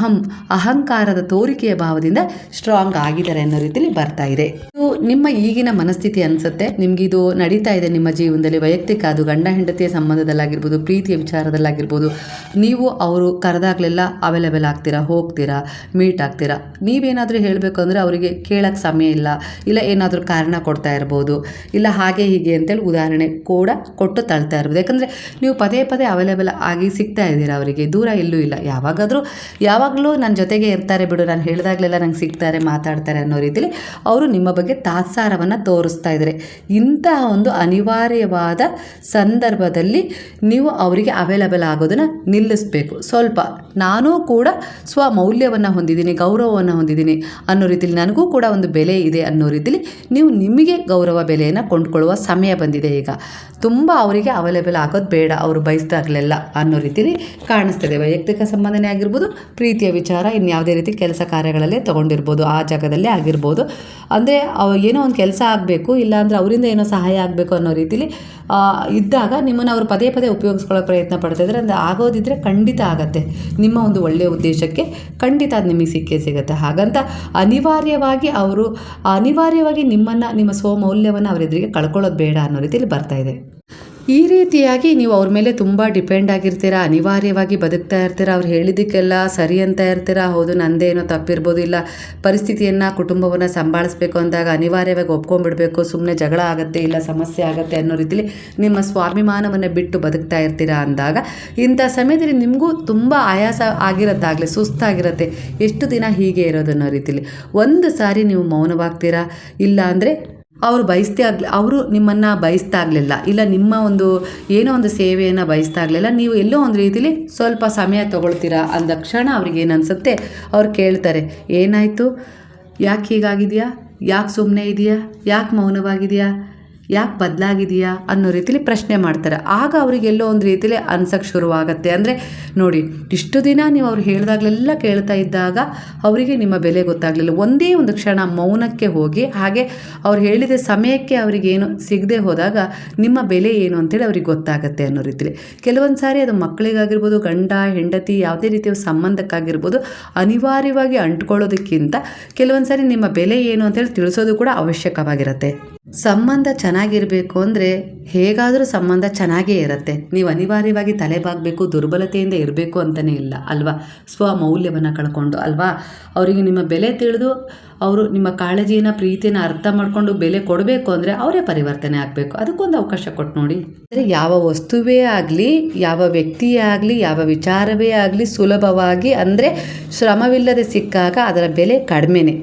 ಅಹಂಕಾರದ ತೋರಿಕೆಯ ಭಾವದಿಂದ ಸ್ಟ್ರಾಂಗ್ ಆಗಿದ್ದಾರೆ ಅನ್ನೋ ರೀತಿಯಲ್ಲಿ ಬರ್ತಾ ಇದೆ. ಇದು ನಿಮ್ಮ ಈಗಿನ ಮನಸ್ಥಿತಿ ಅನಿಸುತ್ತೆ. ನಿಮಗಿದು ನಡೀತಾ ಇದೆ ನಿಮ್ಮ ಜೀವನದಲ್ಲಿ, ವೈಯಕ್ತಿಕ, ಅದು ಗಂಡ ಹೆಂಡತಿಯ ಸಂಬಂಧದಲ್ಲಾಗಿರ್ಬೋದು, ಪ್ರೀತಿಯ ವಿಚಾರದಲ್ಲಾಗಿರ್ಬೋದು. ನೀವು ಅವರು ಕರೆದಾಗಲೆಲ್ಲ ಅವೈಲೇಬಲ್ ಆಗ್ತೀರಾ, ಹೋಗ್ತೀರಾ, ಮೀಟ್ ಆಗ್ತೀರಾ. ನೀವೇನಾದರೂ ಹೇಳಬೇಕು ಅಂದರೆ ಅವರಿಗೆ ಕೇಳೋಕ್ಕೆ ಸಮಯ ಇಲ್ಲ ಏನಾದರೂ ಕಾರಣ ಕೊಡ್ತಾ ಇರ್ಬೋದು, ಇಲ್ಲ ಹಾಗೆ ಹೀಗೆ ಅಂತೇಳಿ ಉದಾಹರಣೆ ಕೂಡ ಕೊಟ್ಟು ತಳ್ತಾ ಇರ್ಬೋದು. ಯಾಕಂದರೆ ನೀವು ಪದೇ ಪದೇ ಅವೈಲೇಬಲ್ ಆಗಿ ಸಿಗ್ತಾ ಇದ್ದೀರಾ ಅವರಿಗೆ, ದೂರ ಎಲ್ಲೂ ಇಲ್ಲ. ಯಾವಾಗಲೂ ನನ್ನ ಜೊತೆಗೆ ಇರ್ತಾರೆ ಬಿಡು, ನಾನು ಹೇಳಿದಾಗಲೆಲ್ಲ ನಂಗೆ ಸಿಗ್ತಾರೆ, ಮಾತಾಡ್ತಾರೆ ಅನ್ನೋ ರೀತಿಯಲ್ಲಿ ಅವರು ನಿಮ್ಮ ಬಗ್ಗೆ ತಾತ್ಸಾರವನ್ನು ತೋರಿಸ್ತಾ ಇದ್ದಾರೆ. ಇಂತಹ ಒಂದು ಅನಿವಾರ್ಯವಾದ ಸಂದರ್ಭದಲ್ಲಿ ನೀವು ಅವರಿಗೆ ಅವೈಲೇಬಲ್ ಆಗೋದನ್ನು ನಿಲ್ಲಿಸಬೇಕು. ಸ್ವಲ್ಪ ನಾನೂ ಕೂಡ ಸ್ವಮೌಲ್ಯವನ್ನು ಹೊಂದಿದ್ದೀನಿ, ಗೌರವವನ್ನು ಹೊಂದಿದ್ದೀನಿ ಅನ್ನೋ ರೀತಿಯಲ್ಲಿ, ನನಗೂ ಕೂಡ ಒಂದು ಬೆಲೆ ಇದೆ ಅನ್ನೋ ರೀತಿಯಲ್ಲಿ ನೀವು ನಿಮಗೆ ಗೌರವ ಬೆಲೆಯನ್ನು ಕೊಂಡ್ಕೊಳ್ಳುವ ಸಮಯ ಬಂದಿದೆ. ಈಗ ತುಂಬ ಅವರಿಗೆ ಅವೈಲೇಬಲ್ ಆಗೋದು ಬೇಡ, ಅವರು ಬಯಸ್ದಾಗಲೆಲ್ಲ ಅನ್ನೋ ರೀತಿಯಲ್ಲಿ ಕಾಣಿಸ್ತದೆ. ವೈಯಕ್ತಿಕ ಸಂಬಂಧನೇ ಆಗಿರ್ಬೋದು, ಪ್ರೀತಿಯ ವಿಚಾರ, ಇನ್ಯಾವುದೇ ರೀತಿ ಕೆಲಸ ಕಾರ್ಯಗಳಲ್ಲೇ ತೊಗೊಂಡಿರ್ಬೋದು, ಆ ಜಾಗದಲ್ಲೇ ಆಗಿರ್ಬೋದು. ಅಂದರೆ ಏನೋ ಒಂದು ಕೆಲಸ ಆಗಬೇಕು, ಇಲ್ಲಾಂದರೆ ಅವರಿಂದ ಏನೋ ಸಹಾಯ ಆಗಬೇಕು ಅನ್ನೋ ರೀತಿಲಿ ಇದ್ದಾಗ ನಿಮ್ಮನ್ನು ಅವರು ಪದೇ ಪದೇ ಉಪಯೋಗಿಸ್ಕೊಳ್ಳೋ ಪ್ರಯತ್ನ ಪಡ್ತಾಯಿದ್ರೆ, ಅಂದರೆ ಆಗೋದಿದ್ದರೆ ಖಂಡಿತ ಆಗತ್ತೆ. ನಿಮ್ಮ ಒಂದು ಒಳ್ಳೆಯ ಉದ್ದೇಶಕ್ಕೆ ಖಂಡಿತ ಅದು ನಿಮಗೆ ಸಿಕ್ಕೇ ಸಿಗುತ್ತೆ. ಹಾಗಂತ ಅನಿವಾರ್ಯವಾಗಿ ನಿಮ್ಮನ್ನು, ನಿಮ್ಮ ಸ್ವಮೌಲ್ಯವನ್ನು ಅವರೆದುರಿಗೆ ಕಳ್ಕೊಳ್ಳೋದು ಬೇಡ ಅನ್ನೋ ರೀತಿಯಲ್ಲಿ ಬರ್ತಾ ಇದೆ. ಈ ರೀತಿಯಾಗಿ ನೀವು ಅವ್ರ ಮೇಲೆ ತುಂಬ ಡಿಪೆಂಡ್ ಆಗಿರ್ತೀರಾ, ಅನಿವಾರ್ಯವಾಗಿ ಬದುಕ್ತಾ ಇರ್ತೀರಾ. ಅವ್ರು ಹೇಳಿದ್ದಕ್ಕೆಲ್ಲ ಸರಿ ಅಂತ ಇರ್ತೀರಾ. ಹೌದು ನಂದೇನೋ ತಪ್ಪಿರ್ಬೋದು, ಇಲ್ಲ ಪರಿಸ್ಥಿತಿಯನ್ನು ಕುಟುಂಬವನ್ನು ಸಂಭಾಳಿಸ್ಬೇಕು ಅಂದಾಗ ಅನಿವಾರ್ಯವಾಗಿ ಒಪ್ಕೊಂಡ್ಬಿಡ್ಬೇಕು, ಸುಮ್ಮನೆ ಜಗಳ ಆಗುತ್ತೆ, ಇಲ್ಲ ಸಮಸ್ಯೆ ಆಗುತ್ತೆ ಅನ್ನೋ ರೀತಿಲಿ ನಿಮ್ಮ ಸ್ವಾಭಿಮಾನವನ್ನು ಬಿಟ್ಟು ಬದುಕ್ತಾ ಇರ್ತೀರಾ ಅಂದಾಗ ಇಂಥ ಸಮಯದಲ್ಲಿ ನಿಮಗೂ ತುಂಬ ಆಯಾಸ ಆಗಿರತ್ತಾಗಲಿ, ಸುಸ್ತಾಗಿರುತ್ತೆ. ಎಷ್ಟು ದಿನ ಹೀಗೆ ಇರೋದು ಅನ್ನೋ ರೀತಿಲಿ ಒಂದು ಸಾರಿ ನೀವು ಮೌನವಾಗ್ತೀರಾ. ಇಲ್ಲ ಅಂದರೆ ಅವರು ನಿಮ್ಮನ್ನು ಬಯಸ್ತಾ ಆಗಲಿಲ್ಲ, ಇಲ್ಲ ನಿಮ್ಮ ಒಂದು ಏನೋ ಒಂದು ಸೇವೆಯನ್ನು ಬಯಸ್ತಾ ಆಗಲಿಲ್ಲ, ನೀವು ಎಲ್ಲೋ ಒಂದು ರೀತಿಲಿ ಸ್ವಲ್ಪ ಸಮಯ ತೊಗೊಳ್ತೀರಾ ಅಂದ ಕ್ಷಣ ಅವ್ರಿಗೆ ಏನು ಅನಿಸುತ್ತೆ, ಅವ್ರು ಕೇಳ್ತಾರೆ, ಏನಾಯಿತು, ಯಾಕೆ ಹೀಗಾಗಿದೆಯಾ, ಯಾಕೆ ಸುಮ್ಮನೆ ಇದೆಯಾ, ಯಾಕೆ ಮೌನವಾಗಿದೆಯಾ, ಯಾಕೆ ಬದಲಾಗಿದೆಯಾ ಅನ್ನೋ ರೀತಿಲಿ ಪ್ರಶ್ನೆ ಮಾಡ್ತಾರೆ. ಆಗ ಅವರಿಗೆಲ್ಲೋ ಒಂದು ರೀತಿಲಿ ಅನ್ಸಕ್ಕೆ ಶುರುವಾಗತ್ತೆ. ಅಂದರೆ ನೋಡಿ, ಇಷ್ಟು ದಿನ ನೀವು ಅವ್ರು ಹೇಳಿದಾಗಲೆಲ್ಲ ಕೇಳ್ತಾ ಇದ್ದಾಗ ಅವರಿಗೆ ನಿಮ್ಮ ಬೆಲೆ ಗೊತ್ತಾಗಲಿಲ್ಲ. ಒಂದೇ ಒಂದು ಕ್ಷಣ ಮೌನಕ್ಕೆ ಹೋಗಿ ಹಾಗೆ ಅವ್ರು ಹೇಳಿದ ಸಮಯಕ್ಕೆ ಅವರಿಗೇನು ಸಿಗದೆ ಹೋದಾಗ ನಿಮ್ಮ ಬೆಲೆ ಏನು ಅಂತೇಳಿ ಅವ್ರಿಗೆ ಗೊತ್ತಾಗತ್ತೆ ಅನ್ನೋ ರೀತಿಲಿ. ಕೆಲವೊಂದು ಸಾರಿ ಅದು ಮಕ್ಕಳಿಗಾಗಿರ್ಬೋದು, ಗಂಡ ಹೆಂಡತಿ ಯಾವುದೇ ರೀತಿಯ ಸಂಬಂಧಕ್ಕಾಗಿರ್ಬೋದು, ಅನಿವಾರ್ಯವಾಗಿ ಅಂಟ್ಕೊಳ್ಳೋದಕ್ಕಿಂತ ಕೆಲವೊಂದು ಸಾರಿ ನಿಮ್ಮ ಬೆಲೆ ಏನು ಅಂತೇಳಿ ತಿಳಿಸೋದು ಕೂಡ ಅವಶ್ಯಕವಾಗಿರುತ್ತೆ. ಸಂಬಂಧ ಚೆನ್ನಾಗಿರಬೇಕು ಅಂದರೆ ಹೇಗಾದರೂ ಸಂಬಂಧ ಚೆನ್ನಾಗೇ ಇರುತ್ತೆ. ನೀವು ಅನಿವಾರ್ಯವಾಗಿ ತಲೆಬಾಗಬೇಕು, ದುರ್ಬಲತೆಯಿಂದ ಇರಬೇಕು ಅಂತಲೇ ಇಲ್ಲ ಅಲ್ವಾ. ಸ್ವಮೌಲ್ಯವನ್ನು ಕಳ್ಕೊಂಡು ಅಲ್ವಾ, ಅವರಿಗೆ ನಿಮ್ಮ ಬೆಲೆ ತಿಳಿದು ಅವರು ನಿಮ್ಮ ಕಾಳಜಿಯನ್ನು ಪ್ರೀತಿಯನ್ನು ಅರ್ಥ ಮಾಡಿಕೊಂಡು ಬೆಲೆ ಕೊಡಬೇಕು ಅಂದರೆ ಅವರೇ ಪರಿವರ್ತನೆ ಆಗಬೇಕು. ಅದಕ್ಕೊಂದು ಅವಕಾಶ ಕೊಟ್ಟು ನೋಡಿ. ಅಂದರೆ ಯಾವ ವಸ್ತುವೇ ಆಗಲಿ, ಯಾವ ವ್ಯಕ್ತಿಯೇ ಆಗಲಿ, ಯಾವ ವಿಚಾರವೇ ಆಗಲಿ ಸುಲಭವಾಗಿ ಅಂದರೆ ಶ್ರಮವಿಲ್ಲದೆ ಸಿಕ್ಕಾಗ ಅದರ ಬೆಲೆ ಕಡಿಮೆನೇ.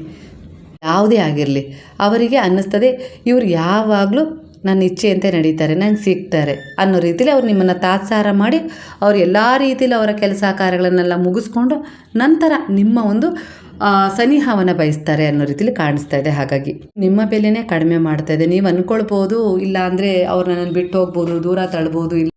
ಯಾವುದೇ ಆಗಿರಲಿ ಅವರಿಗೆ ಅನ್ನಿಸ್ತದೆ, ಇವ್ರು ಯಾವಾಗಲೂ ನನ್ನ ಇಚ್ಛೆಯಂತೆ ನಡೀತಾರೆ, ನಂಗೆ ಸಿಗ್ತಾರೆ ಅನ್ನೋ ರೀತಿಲಿ ಅವ್ರು ನಿಮ್ಮನ್ನು ತಾತ್ಸಾರ ಮಾಡಿ ಅವ್ರು ಎಲ್ಲ ರೀತಿಯಲ್ಲಿ ಅವರ ಕೆಲಸ ಕಾರ್ಯಗಳನ್ನೆಲ್ಲ ಮುಗಿಸ್ಕೊಂಡು ನಂತರ ನಿಮ್ಮ ಒಂದು ಸನಿಹವನ್ನು ಬಯಸ್ತಾರೆ ಅನ್ನೋ ರೀತಿಲಿ ಕಾಣಿಸ್ತಾ ಇದೆ. ಹಾಗಾಗಿ ನಿಮ್ಮ ಬೆಲೆನೇ ಕಡಿಮೆ ಮಾಡ್ತಾ ಇದೆ. ನೀವು ಅಂದ್ಕೊಳ್ಬೋದು, ಇಲ್ಲ ಅಂದರೆ ಅವ್ರು ನನ್ನನ್ನು ಬಿಟ್ಟು ಹೋಗ್ಬೋದು, ದೂರ ತಳ್ಬೋದು, ಇಲ್ಲ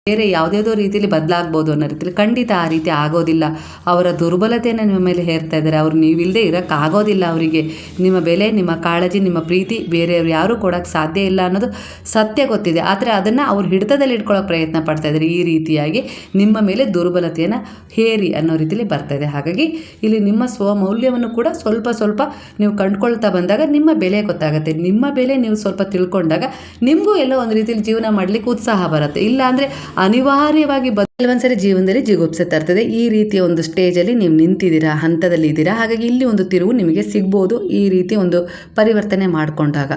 ಬೇರೆ ಯಾವುದ್ಯಾವುದೋ ರೀತಿಯಲ್ಲಿ ಬದಲಾಗ್ಬೋದು ಅನ್ನೋ ರೀತಿಯಲ್ಲಿ. ಖಂಡಿತ ಆ ರೀತಿ ಆಗೋದಿಲ್ಲ. ಅವರ ದುರ್ಬಲತೆಯನ್ನು ನಿಮ್ಮ ಮೇಲೆ ಹೇರ್ತಾ ಇದ್ದಾರೆ. ಅವ್ರು ನೀವಿಲ್ಲದೆ ಇರೋಕ್ಕಾಗೋದಿಲ್ಲ. ಅವರಿಗೆ ನಿಮ್ಮ ಬೆಲೆ, ನಿಮ್ಮ ಕಾಳಜಿ, ನಿಮ್ಮ ಪ್ರೀತಿ ಬೇರೆಯವ್ರು ಯಾರೂ ಕೊಡೋಕ್ಕೆ ಸಾಧ್ಯ ಇಲ್ಲ ಅನ್ನೋದು ಸತ್ಯ ಗೊತ್ತಿದೆ. ಆದರೆ ಅದನ್ನು ಅವ್ರು ಹಿಡಿತದಲ್ಲಿ ಇಟ್ಕೊಳ್ಳೋಕೆ ಪ್ರಯತ್ನ ಪಡ್ತಾ ಇದ್ದಾರೆ. ಈ ರೀತಿಯಾಗಿ ನಿಮ್ಮ ಮೇಲೆ ದುರ್ಬಲತೆಯನ್ನು ಹೇರಿ ಅನ್ನೋ ರೀತಿಯಲ್ಲಿ ಬರ್ತಾ ಇದೆ. ಹಾಗಾಗಿ ಇಲ್ಲಿ ನಿಮ್ಮ ಸ್ವಮೌಲ್ಯವನ್ನು ಕೂಡ ಸ್ವಲ್ಪ ಸ್ವಲ್ಪ ನೀವು ಕಂಡುಕೊಳ್ತಾ ಬಂದಾಗ ನಿಮ್ಮ ಬೆಲೆ ಗೊತ್ತಾಗುತ್ತೆ. ನಿಮ್ಮ ಬೆಲೆ ನೀವು ಸ್ವಲ್ಪ ತಿಳ್ಕೊಂಡಾಗ ನಿಮಗೂ ಎಲ್ಲೋ ಒಂದು ರೀತಿಯಲ್ಲಿ ಜೀವನ ಮಾಡಲಿಕ್ಕೆ ಉತ್ಸಾಹ ಬರುತ್ತೆ. ಇಲ್ಲ ಅಂದರೆ ಅನಿವಾರ್ಯವಾಗಿ ಕೆಲವೊಂದ್ಸರಿ ಜೀವನದಲ್ಲಿ ಜಿಗುಪ್ಸೆ ತರ್ತದೆ. ಈ ರೀತಿಯ ಒಂದು ಸ್ಟೇಜಲ್ಲಿ ನೀವು ನಿಂತಿದ್ದೀರಾ, ಹಂತದಲ್ಲಿ ಇದ್ದೀರಾ. ಹಾಗಾಗಿ ಇಲ್ಲಿ ಒಂದು ತಿರುವು ನಿಮಗೆ ಸಿಗ್ಬೋದು ಈ ರೀತಿ ಒಂದು ಪರಿವರ್ತನೆ ಮಾಡಿಕೊಂಡಾಗ.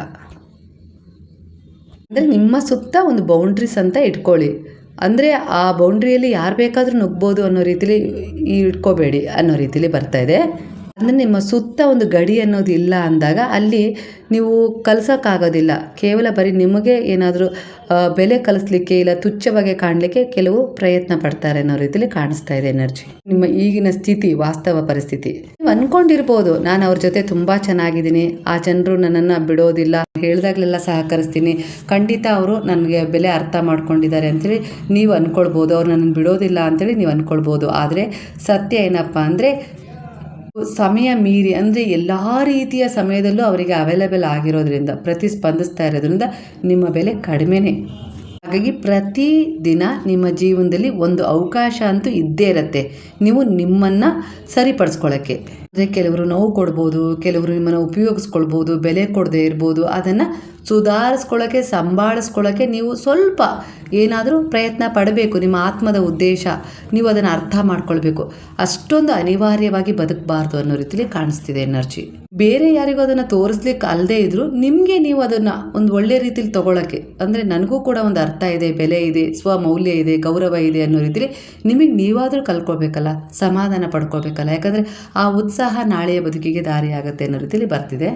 ಅಂದರೆ ನಿಮ್ಮ ಸುತ್ತ ಒಂದು ಬೌಂಡ್ರೀಸ್ ಅಂತ ಇಟ್ಕೊಳ್ಳಿ. ಅಂದರೆ ಆ ಬೌಂಡ್ರಿಯಲ್ಲಿ ಯಾರು ಬೇಕಾದರೂ ನುಗ್ಬೋದು ಅನ್ನೋ ರೀತಿಲಿ ಇಟ್ಕೋಬೇಡಿ ಅನ್ನೋ ರೀತಿಲಿ ಬರ್ತಾ ಇದೆ. ಅಂದರೆ ನಿಮ್ಮ ಸುತ್ತ ಒಂದು ಗಡಿ ಅನ್ನೋದು ಇಲ್ಲ ಅಂದಾಗ ಅಲ್ಲಿ ನೀವು ಕಲಿಸೋಕ್ಕಾಗೋದಿಲ್ಲ. ಕೇವಲ ಬರೀ ನಿಮಗೆ ಏನಾದರೂ ಬೆಲೆ ಕಲಿಸ್ಲಿಕ್ಕೆ ಇಲ್ಲ ತುಚ್ಛವಾಗಿ ಕಾಣಲಿಕ್ಕೆ ಕೆಲವು ಪ್ರಯತ್ನ ಪಡ್ತಾರೆ ಅನ್ನೋ ರೀತಿಲಿ ಕಾಣಿಸ್ತಾ ಇದೆ ಎನರ್ಜಿ. ನಿಮ್ಮ ಈಗಿನ ಸ್ಥಿತಿ, ವಾಸ್ತವ ಪರಿಸ್ಥಿತಿ ನೀವು ಅಂದ್ಕೊಂಡಿರ್ಬೋದು, ನಾನು ಅವ್ರ ಜೊತೆ ತುಂಬ ಚೆನ್ನಾಗಿದ್ದೀನಿ, ಆ ಜನರು ನನ್ನನ್ನು ಬಿಡೋದಿಲ್ಲ, ಹೇಳಿದಾಗಲೆಲ್ಲ ಸಹಕರಿಸ್ತೀನಿ, ಖಂಡಿತ ಅವರು ನನಗೆ ಬೆಲೆ ಅರ್ಥ ಮಾಡ್ಕೊಂಡಿದ್ದಾರೆ ಅಂಥೇಳಿ ನೀವು ಅಂದ್ಕೊಳ್ಬೋದು. ಅವ್ರು ನನ್ನನ್ನು ಬಿಡೋದಿಲ್ಲ ಅಂಥೇಳಿ ನೀವು ಅಂದ್ಕೊಳ್ಬೋದು. ಆದರೆ ಸತ್ಯ ಏನಪ್ಪ ಅಂದರೆ ಸಮಯ ಮೀರಿ ಅಂದರೆ ಎಲ್ಲ ರೀತಿಯ ಸಮಯದಲ್ಲೂ ಅವರಿಗೆ ಅವೈಲೇಬಲ್ ಆಗಿರೋದ್ರಿಂದ, ಪ್ರತಿಸ್ಪಂದಿಸ್ತಾ ಇರೋದ್ರಿಂದ ನಿಮ್ಮ ಬೆಲೆ ಕಡಿಮೆನೇ. ಹಾಗಾಗಿ ಪ್ರತಿದಿನ ನಿಮ್ಮ ಜೀವನದಲ್ಲಿ ಒಂದು ಅವಕಾಶ ಅಂತೂ ಇದ್ದೇ ಇರುತ್ತೆ ನೀವು ನಿಮ್ಮನ್ನು ಸರಿಪಡಿಸ್ಕೊಳ್ಳೋಕ್ಕೆ. ಅಂದರೆ ಕೆಲವರು ನೋವು ಕೊಡ್ಬೋದು, ಕೆಲವರು ನಿಮ್ಮನ್ನು ಉಪಯೋಗಿಸ್ಕೊಳ್ಬೋದು, ಬೆಲೆ ಕೊಡದೇ ಇರ್ಬೋದು. ಅದನ್ನು ಸುಧಾರಿಸ್ಕೊಳ್ಳೋಕ್ಕೆ, ಸಂಭಾಳಿಸ್ಕೊಳ್ಳೋಕ್ಕೆ ನೀವು ಸ್ವಲ್ಪ ಏನಾದರೂ ಪ್ರಯತ್ನ ಪಡಬೇಕು. ನಿಮ್ಮ ಆತ್ಮದ ಉದ್ದೇಶ ನೀವು ಅದನ್ನು ಅರ್ಥ ಮಾಡ್ಕೊಳ್ಬೇಕು. ಅಷ್ಟೊಂದು ಅನಿವಾರ್ಯವಾಗಿ ಬದುಕಬಾರ್ದು ಅನ್ನೋ ರೀತಿಲಿ ಕಾಣಿಸ್ತಿದೆ ಎನರ್ಜಿ. ಬೇರೆ ಯಾರಿಗೂ ಅದನ್ನು ತೋರಿಸ್ಲಿಕ್ಕೆ ಅಲ್ಲದೆ ಇದ್ದರೂ ನಿಮಗೆ ನೀವು ಅದನ್ನು ಒಂದು ಒಳ್ಳೆ ರೀತಿಲಿ ತೊಗೊಳಕ್ಕೆ, ಅಂದರೆ ನನಗೂ ಕೂಡ ಒಂದು ಅರ್ಥ ಇದೆ, ಬೆಲೆ ಇದೆ, ಸ್ವಮೌಲ್ಯ ಇದೆ, ಗೌರವ ಇದೆ ಅನ್ನೋ ರೀತಿಲಿ ನಿಮಗೆ ನೀವಾದರೂ ಕಲ್ತ್ಕೊಳ್ಬೇಕಲ್ಲ, ಸಮಾಧಾನ ಪಡ್ಕೊಳ್ಬೇಕಲ್ಲ. ಯಾಕಂದರೆ ಆ ಉತ್ಸಾಹ ನಾಳೆಯ ಬದುಕಿಗೆ ದಾರಿ ಆಗುತ್ತೆ ಅನ್ನೋ ರೀತಿಲಿ ಬರ್ತಿದೆ.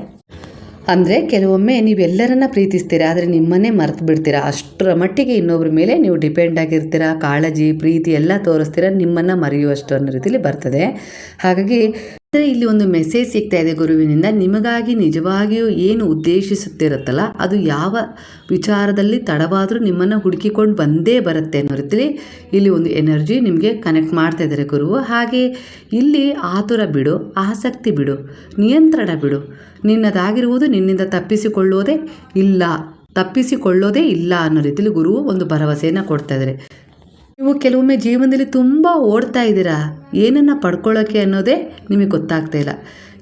ಅಂದರೆ ಕೆಲವೊಮ್ಮೆ ನೀವೆಲ್ಲರನ್ನ ಪ್ರೀತಿಸ್ತೀರಾ, ಆದರೆ ನಿಮ್ಮನ್ನೇ ಮರೆತು ಬಿಡ್ತೀರಾ. ಅಷ್ಟರ ಮಟ್ಟಿಗೆ ಇನ್ನೊಬ್ಬರ ಮೇಲೆ ನೀವು ಡಿಪೆಂಡ್ ಆಗಿರ್ತೀರಾ. ಕಾಳಜಿ, ಪ್ರೀತಿ ಎಲ್ಲ ತೋರಿಸ್ತೀರಾ, ನಿಮ್ಮನ್ನು ಮರೆಯುವಷ್ಟು ಅನ್ನೋ ರೀತಿಲಿ ಬರ್ತದೆ. ಹಾಗಾಗಿ ಅಂದರೆ ಇಲ್ಲಿ ಒಂದು ಮೆಸೇಜ್ ಸಿಗ್ತಾ ಇದೆ ಗುರುವಿನಿಂದ. ನಿಮಗಾಗಿ ನಿಜವಾಗಿಯೂ ಏನು ಉದ್ದೇಶಿಸುತ್ತಿರುತ್ತಲ್ಲ ಅದು ಯಾವ ವಿಚಾರದಲ್ಲಿ ತಡವಾದರೂ ನಿಮ್ಮನ್ನು ಹುಡುಕಿಕೊಂಡು ಬಂದೇ ಬರುತ್ತೆ ಅನ್ನೋ ರೀತಿಲಿ ಇಲ್ಲಿ ಒಂದು ಎನರ್ಜಿ ನಿಮಗೆ ಕನೆಕ್ಟ್ ಮಾಡ್ತಾ ಇದ್ದಾರೆ ಗುರುವು. ಹಾಗೆ ಇಲ್ಲಿ ಆತುರ ಬಿಡು, ಆಸಕ್ತಿ ಬಿಡು, ನಿಯಂತ್ರಣ ಬಿಡು. ನಿನ್ನದಾಗಿರುವುದು ನಿನ್ನಿಂದ ತಪ್ಪಿಸಿಕೊಳ್ಳೋದೇ ಇಲ್ಲ ಅನ್ನೋ ರೀತಿಲಿ ಗುರುವು ಒಂದು ಭರವಸೆಯನ್ನು ಕೊಡ್ತಾ ಇದ್ದಾರೆ. ನೀವು ಕೆಲವೊಮ್ಮೆ ಜೀವನದಲ್ಲಿ ತುಂಬ ಓಡ್ತಾ ಇದ್ದೀರಾ, ಏನನ್ನು ಪಡ್ಕೊಳ್ಳೋಕ್ಕೆ ಅನ್ನೋದೇ ನಿಮಗೆ ಗೊತ್ತಾಗ್ತಾ ಇಲ್ಲ.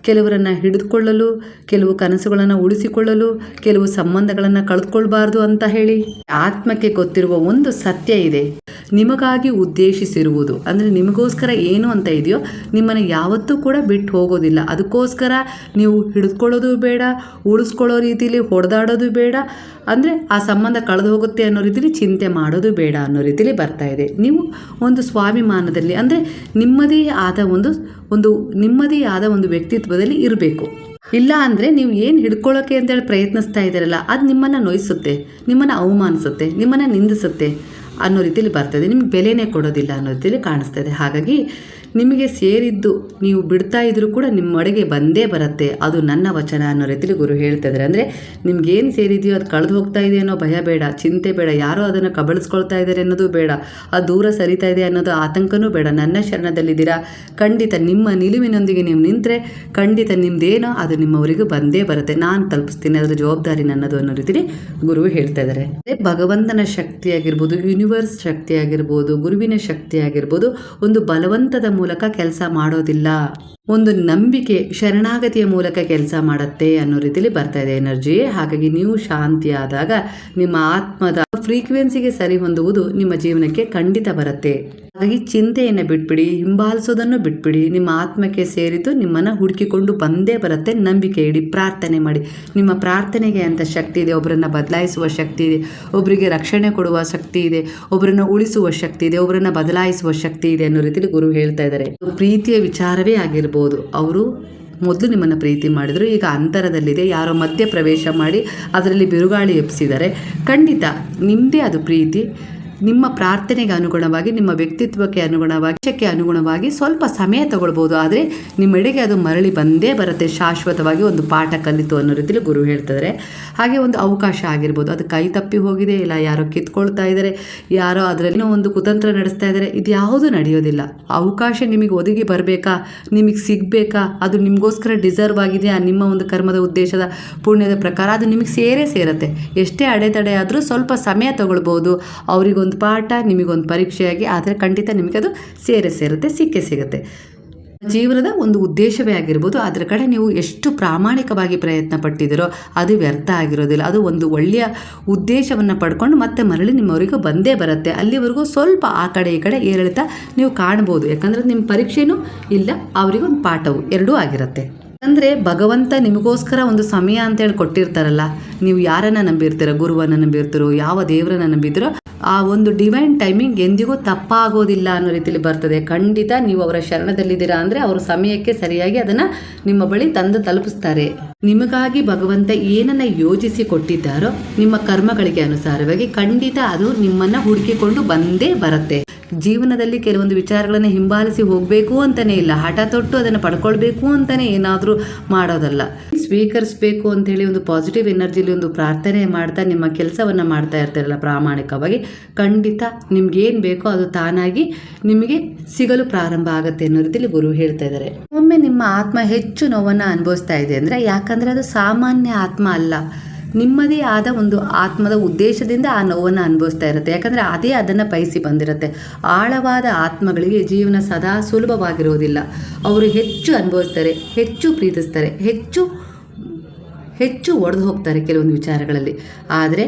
ಕೆಲವರನ್ನು ಹಿಡಿದುಕೊಳ್ಳಲು, ಕೆಲವು ಕನಸುಗಳನ್ನು ಉಳಿಸಿಕೊಳ್ಳಲು, ಕೆಲವು ಸಂಬಂಧಗಳನ್ನು ಕಳೆದುಕೊಳ್ಬಾರ್ದು ಅಂತ ಹೇಳಿ. ಆತ್ಮಕ್ಕೆ ಗೊತ್ತಿರುವ ಒಂದು ಸತ್ಯ ಇದೆ, ನಿಮಗಾಗಿ ಉದ್ದೇಶಿಸಿರುವುದು ಅಂದರೆ ನಿಮಗೋಸ್ಕರ ಏನು ಅಂತ ಇದೆಯೋ ನಿಮ್ಮನ್ನು ಯಾವತ್ತೂ ಕೂಡ ಬಿಟ್ಟು ಹೋಗೋದಿಲ್ಲ. ಅದಕ್ಕೋಸ್ಕರ ನೀವು ಹಿಡಿದುಕೊಳ್ಳೋದು ಬೇಡ, ಉಳಿಸ್ಕೊಳ್ಳೋ ರೀತಿಯಲ್ಲಿ ಹೊಡೆದಾಡೋದು ಬೇಡ, ಅಂದರೆ ಆ ಸಂಬಂಧ ಕಳೆದು ಹೋಗುತ್ತೆ ಅನ್ನೋ ರೀತಿಯಲ್ಲಿ ಚಿಂತೆ ಮಾಡೋದು ಬೇಡ ಅನ್ನೋ ರೀತಿಯಲ್ಲಿ ಬರ್ತಾ ಇದೆ. ನೀವು ಒಂದು ಸ್ವಾಭಿಮಾನದಲ್ಲಿ ಅಂದರೆ ನಿಮ್ಮದೇ ಆದ ಒಂದು ವ್ಯಕ್ತಿತ್ವದಲ್ಲಿ ಇರಬೇಕು. ಇಲ್ಲ ಅಂದರೆ ನೀವು ಏನು ಹಿಡ್ಕೊಳ್ಳೋಕೆ ಅಂತೇಳಿ ಪ್ರಯತ್ನಿಸ್ತಾ ಇದ್ದೀರಲ್ಲ, ಅದು ನಿಮ್ಮನ್ನು ನೋಯಿಸುತ್ತೆ, ನಿಮ್ಮನ್ನು ಅವಮಾನಿಸುತ್ತೆ, ನಿಮ್ಮನ್ನು ನಿಂದಿಸುತ್ತೆ ಅನ್ನೋ ರೀತಿಯಲ್ಲಿ ಬರ್ತದೆ. ನಿಮ್ಗೆ ಬೆಲೆನೇ ಕೊಡೋದಿಲ್ಲ ಅನ್ನೋ ರೀತಿಯಲ್ಲಿ ಕಾಣಿಸ್ತಾ ಇದೆ. ಹಾಗಾಗಿ ನಿಮಗೆ ಸೇರಿದ್ದು ನೀವು ಬಿಡ್ತಾ ಇದ್ರೂ ಕೂಡ ನಿಮ್ಮ ಒಳಗೆ ಬಂದೇ ಬರುತ್ತೆ, ಅದು ನನ್ನ ವಚನ ಅನ್ನೋ ರೀತಿಯಲ್ಲಿ ಗುರು ಹೇಳ್ತಾ ಇದ್ದಾರೆ. ಅಂದರೆ ನಿಮ್ಗೇನು ಸೇರಿದೆಯೋ ಅದು ಕಳೆದು ಹೋಗ್ತಾ ಇದೆ ಅನ್ನೋ ಭಯ ಬೇಡ, ಚಿಂತೆ ಬೇಡ, ಯಾರೋ ಅದನ್ನು ಕಬಳಿಸ್ಕೊಳ್ತಾ ಇದ್ದಾರೆ ಅನ್ನೋದು ಬೇಡ, ಅದು ದೂರ ಸರಿತಾ ಇದೆ ಅನ್ನೋದು ಆತಂಕನೂ ಬೇಡ. ನನ್ನ ಶರಣದಲ್ಲಿದ್ದೀರಾ, ಖಂಡಿತ ನಿಮ್ಮ ನಿಲುವಿನೊಂದಿಗೆ ನೀವು ನಿಂತರೆ ಖಂಡಿತ ನಿಮ್ಮದೇನೋ ಅದು ನಿಮ್ಮವರಿಗೂ ಬಂದೇ ಬರುತ್ತೆ. ನಾನು ತಲುಪಿಸ್ತೀನಿ, ಅದರ ಜವಾಬ್ದಾರಿ ನನ್ನದು ಅನ್ನೋ ರೀತಿಯಲ್ಲಿ ಗುರು ಹೇಳ್ತಾ ಇದ್ದಾರೆ. ಭಗವಂತನ ಶಕ್ತಿ ಆಗಿರ್ಬೋದು, ಯೂನಿವರ್ಸ್ ಶಕ್ತಿ ಆಗಿರ್ಬೋದು, ಗುರುವಿನ ಶಕ್ತಿ ಆಗಿರ್ಬೋದು, ಒಂದು ಬಲವಂತದ ಮೂಲಕ ಕೆಲಸ ಮಾಡೋದಿಲ್ಲ, ಒಂದು ನಂಬಿಕೆ ಶರಣಾಗತಿಯ ಮೂಲಕ ಕೆಲಸ ಮಾಡುತ್ತೆ ಅನ್ನೋ ರೀತಿಯಲ್ಲಿ ಬರ್ತಾ ಇದೆ ಎನರ್ಜಿ. ಹಾಗಾಗಿ ನೀವು ಶಾಂತಿ ಆದಾಗ ನಿಮ್ಮ ಆತ್ಮದ ಫ್ರೀಕ್ವೆನ್ಸಿಗೆ ಸರಿ ಹೊಂದುವುದು ನಿಮ್ಮ ಜೀವನಕ್ಕೆ ಖಂಡಿತ ಬರುತ್ತೆ. ಹಾಗಾಗಿ ಚಿಂತೆಯನ್ನು ಬಿಟ್ಬಿಡಿ, ಹಿಂಬಾಲಿಸೋದನ್ನು ಬಿಟ್ಬಿಡಿ, ನಿಮ್ಮ ಆತ್ಮಕ್ಕೆ ಸೇರಿದ್ದು ನಿಮ್ಮನ್ನು ಹುಡುಕಿಕೊಂಡು ಬಂದೇ ಬರುತ್ತೆ. ನಂಬಿಕೆ ಇಡಿ, ಪ್ರಾರ್ಥನೆ ಮಾಡಿ. ನಿಮ್ಮ ಪ್ರಾರ್ಥನೆಗೆ ಅಂತ ಶಕ್ತಿ ಇದೆ. ಒಬ್ಬರನ್ನು ಬದಲಾಯಿಸುವ ಶಕ್ತಿ ಇದೆ, ಒಬ್ಬರಿಗೆ ರಕ್ಷಣೆ ಕೊಡುವ ಶಕ್ತಿ ಇದೆ, ಒಬ್ಬರನ್ನು ಉಳಿಸುವ ಶಕ್ತಿ ಇದೆ, ಒಬ್ಬರನ್ನು ಬದಲಾಯಿಸುವ ಶಕ್ತಿ ಇದೆ ಅನ್ನೋ ರೀತಿಯಲ್ಲಿ ಗುರು ಹೇಳ್ತಾ ಇದ್ದಾರೆ. ಪ್ರೀತಿಯ ವಿಚಾರವೇ ಆಗಿರ್ಬೋದು, ಅವರು ಮೊದಲು ನಿಮ್ಮನ್ನು ಪ್ರೀತಿ ಮಾಡಿದರು, ಈಗ ಅಂತರದಲ್ಲಿದೆ, ಯಾರೋ ಮಧ್ಯ ಪ್ರವೇಶ ಮಾಡಿ ಅದರಲ್ಲಿ ಬಿರುಗಾಳಿ ಎಬ್ಸಿದ್ದಾರೆ. ಖಂಡಿತ ನಿಮ್ಮದೇ ಅದು ಪ್ರೀತಿ. ನಿಮ್ಮ ಪ್ರಾರ್ಥನೆಗೆ ಅನುಗುಣವಾಗಿ, ನಿಮ್ಮ ವ್ಯಕ್ತಿತ್ವಕ್ಕೆ ಅನುಗುಣವಾಗಿ ಸ್ವಲ್ಪ ಸಮಯ ತಗೊಳ್ಬೋದು, ಆದರೆ ನಿಮ್ಮೆಡೆಗೆ ಅದು ಮರಳಿ ಬಂದೇ ಬರುತ್ತೆ. ಶಾಶ್ವತವಾಗಿ ಒಂದು ಪಾಠ ಕಲಿತು ಅನ್ನೋ ರೀತಿಯಲ್ಲಿ ಗುರು ಹೇಳ್ತಿದ್ದಾರೆ. ಹಾಗೆ ಒಂದು ಅವಕಾಶ ಆಗಿರ್ಬೋದು, ಅದು ಕೈ ತಪ್ಪಿ ಹೋಗಿದೆ, ಇಲ್ಲ ಯಾರೋ ಕಿತ್ಕೊಳ್ತಾ ಇದ್ದಾರೆ, ಯಾರೋ ಅದರಲ್ಲಿ ಒಂದು ಕುತಂತ್ರ ನಡೆಸ್ತಾ ಇದ್ದಾರೆ, ಇದು ಯಾವುದೂ ನಡೆಯೋದಿಲ್ಲ. ಅವಕಾಶ ನಿಮಗೆ ಒದಗಿ ಬರಬೇಕಾ, ನಿಮಗೆ ಸಿಗಬೇಕಾ, ಅದು ನಿಮಗೋಸ್ಕರ ಡಿಸರ್ವ್ ಆಗಿದೆಯಾ, ನಿಮ್ಮ ಒಂದು ಕರ್ಮದ ಉದ್ದೇಶದ ಪುಣ್ಯದ ಪ್ರಕಾರ ಅದು ನಿಮಗೆ ಸೇರುತ್ತೆ. ಎಷ್ಟೇ ಅಡೆತಡೆ ಆದರೂ ಸ್ವಲ್ಪ ಸಮಯ ತಗೊಳ್ಬೋದು. ಅವರಿಗೊಂದು ಪಾಠ, ನಿಮಗೊಂದು ಪರೀಕ್ಷೆಯಾಗಿ, ಆದರೆ ಖಂಡಿತ ನಿಮಗೆ ಅದು ಸೇರುತ್ತೆ, ಸಿಗುತ್ತೆ. ಜೀವನದ ಒಂದು ಉದ್ದೇಶವೇ ಆಗಿರ್ಬೋದು, ಅದರ ಕಡೆ ನೀವು ಎಷ್ಟು ಪ್ರಾಮಾಣಿಕವಾಗಿ ಪ್ರಯತ್ನ ಪಟ್ಟಿದ್ದೀರೋ ಅದು ವ್ಯರ್ಥ ಆಗಿರೋದಿಲ್ಲ. ಅದು ಒಂದು ಒಳ್ಳೆಯ ಉದ್ದೇಶವನ್ನು ಪಡ್ಕೊಂಡು ಮತ್ತೆ ಮರಳಿ ನಿಮ್ಮವರಿಗೂ ಬಂದೇ ಬರುತ್ತೆ. ಅಲ್ಲಿವರೆಗೂ ಸ್ವಲ್ಪ ಆ ಕಡೆ ಈ ಕಡೆ ಏರಿಳಿತ ನೀವು ಕಾಣ್ಬೋದು, ಯಾಕಂದರೆ ನಿಮ್ಮ ಪರೀಕ್ಷೆನೂ ಇಲ್ಲ, ಅವರಿಗೊಂದು ಪಾಠವು ಎರಡೂ ಆಗಿರುತ್ತೆ. ಅಂದರೆ ಭಗವಂತ ನಿಮಗೋಸ್ಕರ ಒಂದು ಸಮಯ ಅಂತೇಳಿ ಕೊಟ್ಟಿರ್ತಾರಲ್ಲ, ನೀವು ಯಾರನ್ನು ನಂಬಿರ್ತೀರೋ, ಗುರುವನ್ನು ನಂಬಿರ್ತೀರೋ, ಯಾವ ದೇವರನ್ನು ನಂಬಿದ್ದೀರೋ, ಆ ಒಂದು ಡಿವೈನ್ ಟೈಮಿಂಗ್ ಎಂದಿಗೂ ತಪ್ಪಾಗೋದಿಲ್ಲ ಅನ್ನೋ ರೀತಿಯಲ್ಲಿ ಬರ್ತದೆ. ಖಂಡಿತ ನೀವು ಅವರ ಶರಣದಲ್ಲಿದ್ದೀರಾ ಅಂದರೆ ಅವರು ಸಮಯಕ್ಕೆ ಸರಿಯಾಗಿ ಅದನ್ನು ನಿಮ್ಮ ಬಳಿ ತಂದು ತಲುಪಿಸ್ತಾರೆ. ನಿಮಗಾಗಿ ಭಗವಂತ ಏನನ್ನ ಯೋಜಿಸಿ ಕೊಟ್ಟಿದ್ದಾರೋ ನಿಮ್ಮ ಕರ್ಮಗಳಿಗೆ ಅನುಸಾರವಾಗಿ ಖಂಡಿತ ಅದು ನಿಮ್ಮನ್ನು ಹುಡುಕಿಕೊಂಡು ಬಂದೇ ಬರುತ್ತೆ. ಜೀವನದಲ್ಲಿ ಕೆಲವೊಂದು ವಿಚಾರಗಳನ್ನು ಹಿಂಬಾಲಿಸಿ ಹೋಗಬೇಕು ಅಂತಲೇ ಇಲ್ಲ, ಹಠ ತೊಟ್ಟು ಅದನ್ನು ಪಡ್ಕೊಳ್ಬೇಕು ಅಂತಲೇ ಏನಾದರೂ ಮಾಡೋದಲ್ಲ. ಸ್ವೀಕರಿಸಬೇಕು ಅಂಥೇಳಿ ಒಂದು ಪಾಸಿಟಿವ್ ಎನರ್ಜಿಲಿ ಒಂದು ಪ್ರಾರ್ಥನೆ ಮಾಡ್ತಾ ನಿಮ್ಮ ಕೆಲಸವನ್ನು ಮಾಡ್ತಾ ಇರ್ತಾರಲ್ಲ ಪ್ರಾಮಾಣಿಕವಾಗಿ, ಖಂಡಿತ ನಿಮ್ಗೇನು ಬೇಕೋ ಅದು ತಾನಾಗಿ ನಿಮಗೆ ಸಿಗಲು ಪ್ರಾರಂಭ ಆಗುತ್ತೆ ಅನ್ನೋ ರೀತಿಯಲ್ಲಿ ಗುರು ಹೇಳ್ತಾ ಇದ್ದಾರೆ. ಒಮ್ಮೆ ನಿಮ್ಮ ಆತ್ಮ ಹೆಚ್ಚು ನೋವನ್ನು ಅನುಭವಿಸ್ತಾ ಇದೆ ಅಂದರೆ ಯಾಕಂದರೆ ಅದು ಸಾಮಾನ್ಯ ಆತ್ಮ ಅಲ್ಲ, ನಿಮ್ಮದೇ ಆದ ಒಂದು ಆತ್ಮದ ಉದ್ದೇಶದಿಂದ ಆ ನೋವನ್ನು ಅನುಭವಿಸ್ತಾ ಇರುತ್ತೆ. ಯಾಕಂದರೆ ಅದೇ ಅದನ್ನು ಬಯಸಿ ಬಂದಿರುತ್ತೆ. ಆಳವಾದ ಆತ್ಮಗಳಿಗೆ ಜೀವನ ಸದಾ ಸುಲಭವಾಗಿರುವುದಿಲ್ಲ. ಅವರು ಹೆಚ್ಚು ಅನುಭವಿಸ್ತಾರೆ, ಹೆಚ್ಚು ಪ್ರೀತಿಸ್ತಾರೆ, ಹೆಚ್ಚು ಒಡೆದು ಹೋಗ್ತಾರೆ ಕೆಲವೊಂದು ವಿಚಾರಗಳಲ್ಲಿ. ಆದರೆ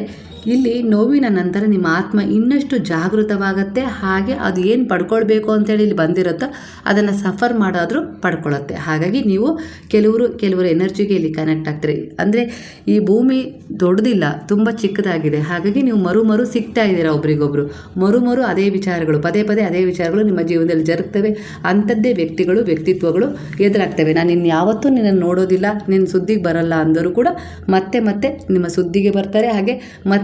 ಇಲ್ಲಿ ನೋವಿನ ನಂತರ ನಿಮ್ಮ ಆತ್ಮ ಇನ್ನಷ್ಟು ಜಾಗೃತವಾಗುತ್ತೆ. ಹಾಗೆ ಅದು ಏನು ಪಡ್ಕೊಳ್ಬೇಕು ಅಂತೇಳಿ ಇಲ್ಲಿ ಬಂದಿರುತ್ತೋ ಅದನ್ನು ಸಫರ್ ಮಾಡೋದ್ರೂ ಪಡ್ಕೊಳ್ಳುತ್ತೆ. ಹಾಗಾಗಿ ನೀವು ಕೆಲವರು ಎನರ್ಜಿಗೆ ಇಲ್ಲಿ ಕನೆಕ್ಟ್ ಆಗ್ತಾರೆ. ಅಂದರೆ ಈ ಭೂಮಿ ದೊಡ್ಡದಿಲ್ಲ, ತುಂಬ ಚಿಕ್ಕದಾಗಿದೆ. ಹಾಗಾಗಿ ನೀವು ಮರು ಸಿಗ್ತಾ ಇದ್ದೀರಾ ಒಬ್ರಿಗೊಬ್ರು. ಮರು ಅದೇ ವಿಚಾರಗಳು, ಪದೇ ಅದೇ ವಿಚಾರಗಳು ನಿಮ್ಮ ಜೀವನದಲ್ಲಿ ಜರುಗ್ತವೆ. ಅಂಥದ್ದೇ ವ್ಯಕ್ತಿತ್ವಗಳು ಎದುರಾಗ್ತವೆ. ನಾನು ಇನ್ಯಾವತ್ತೂ ನಿನ್ನನ್ನು ನೋಡೋದಿಲ್ಲ, ನಿನ್ನ ಸುದ್ದಿಗೆ ಬರಲ್ಲ ಅಂದರೂ ಕೂಡ ಮತ್ತೆ ನಿಮ್ಮ ಸುದ್ದಿಗೆ ಬರ್ತಾರೆ. ಹಾಗೆ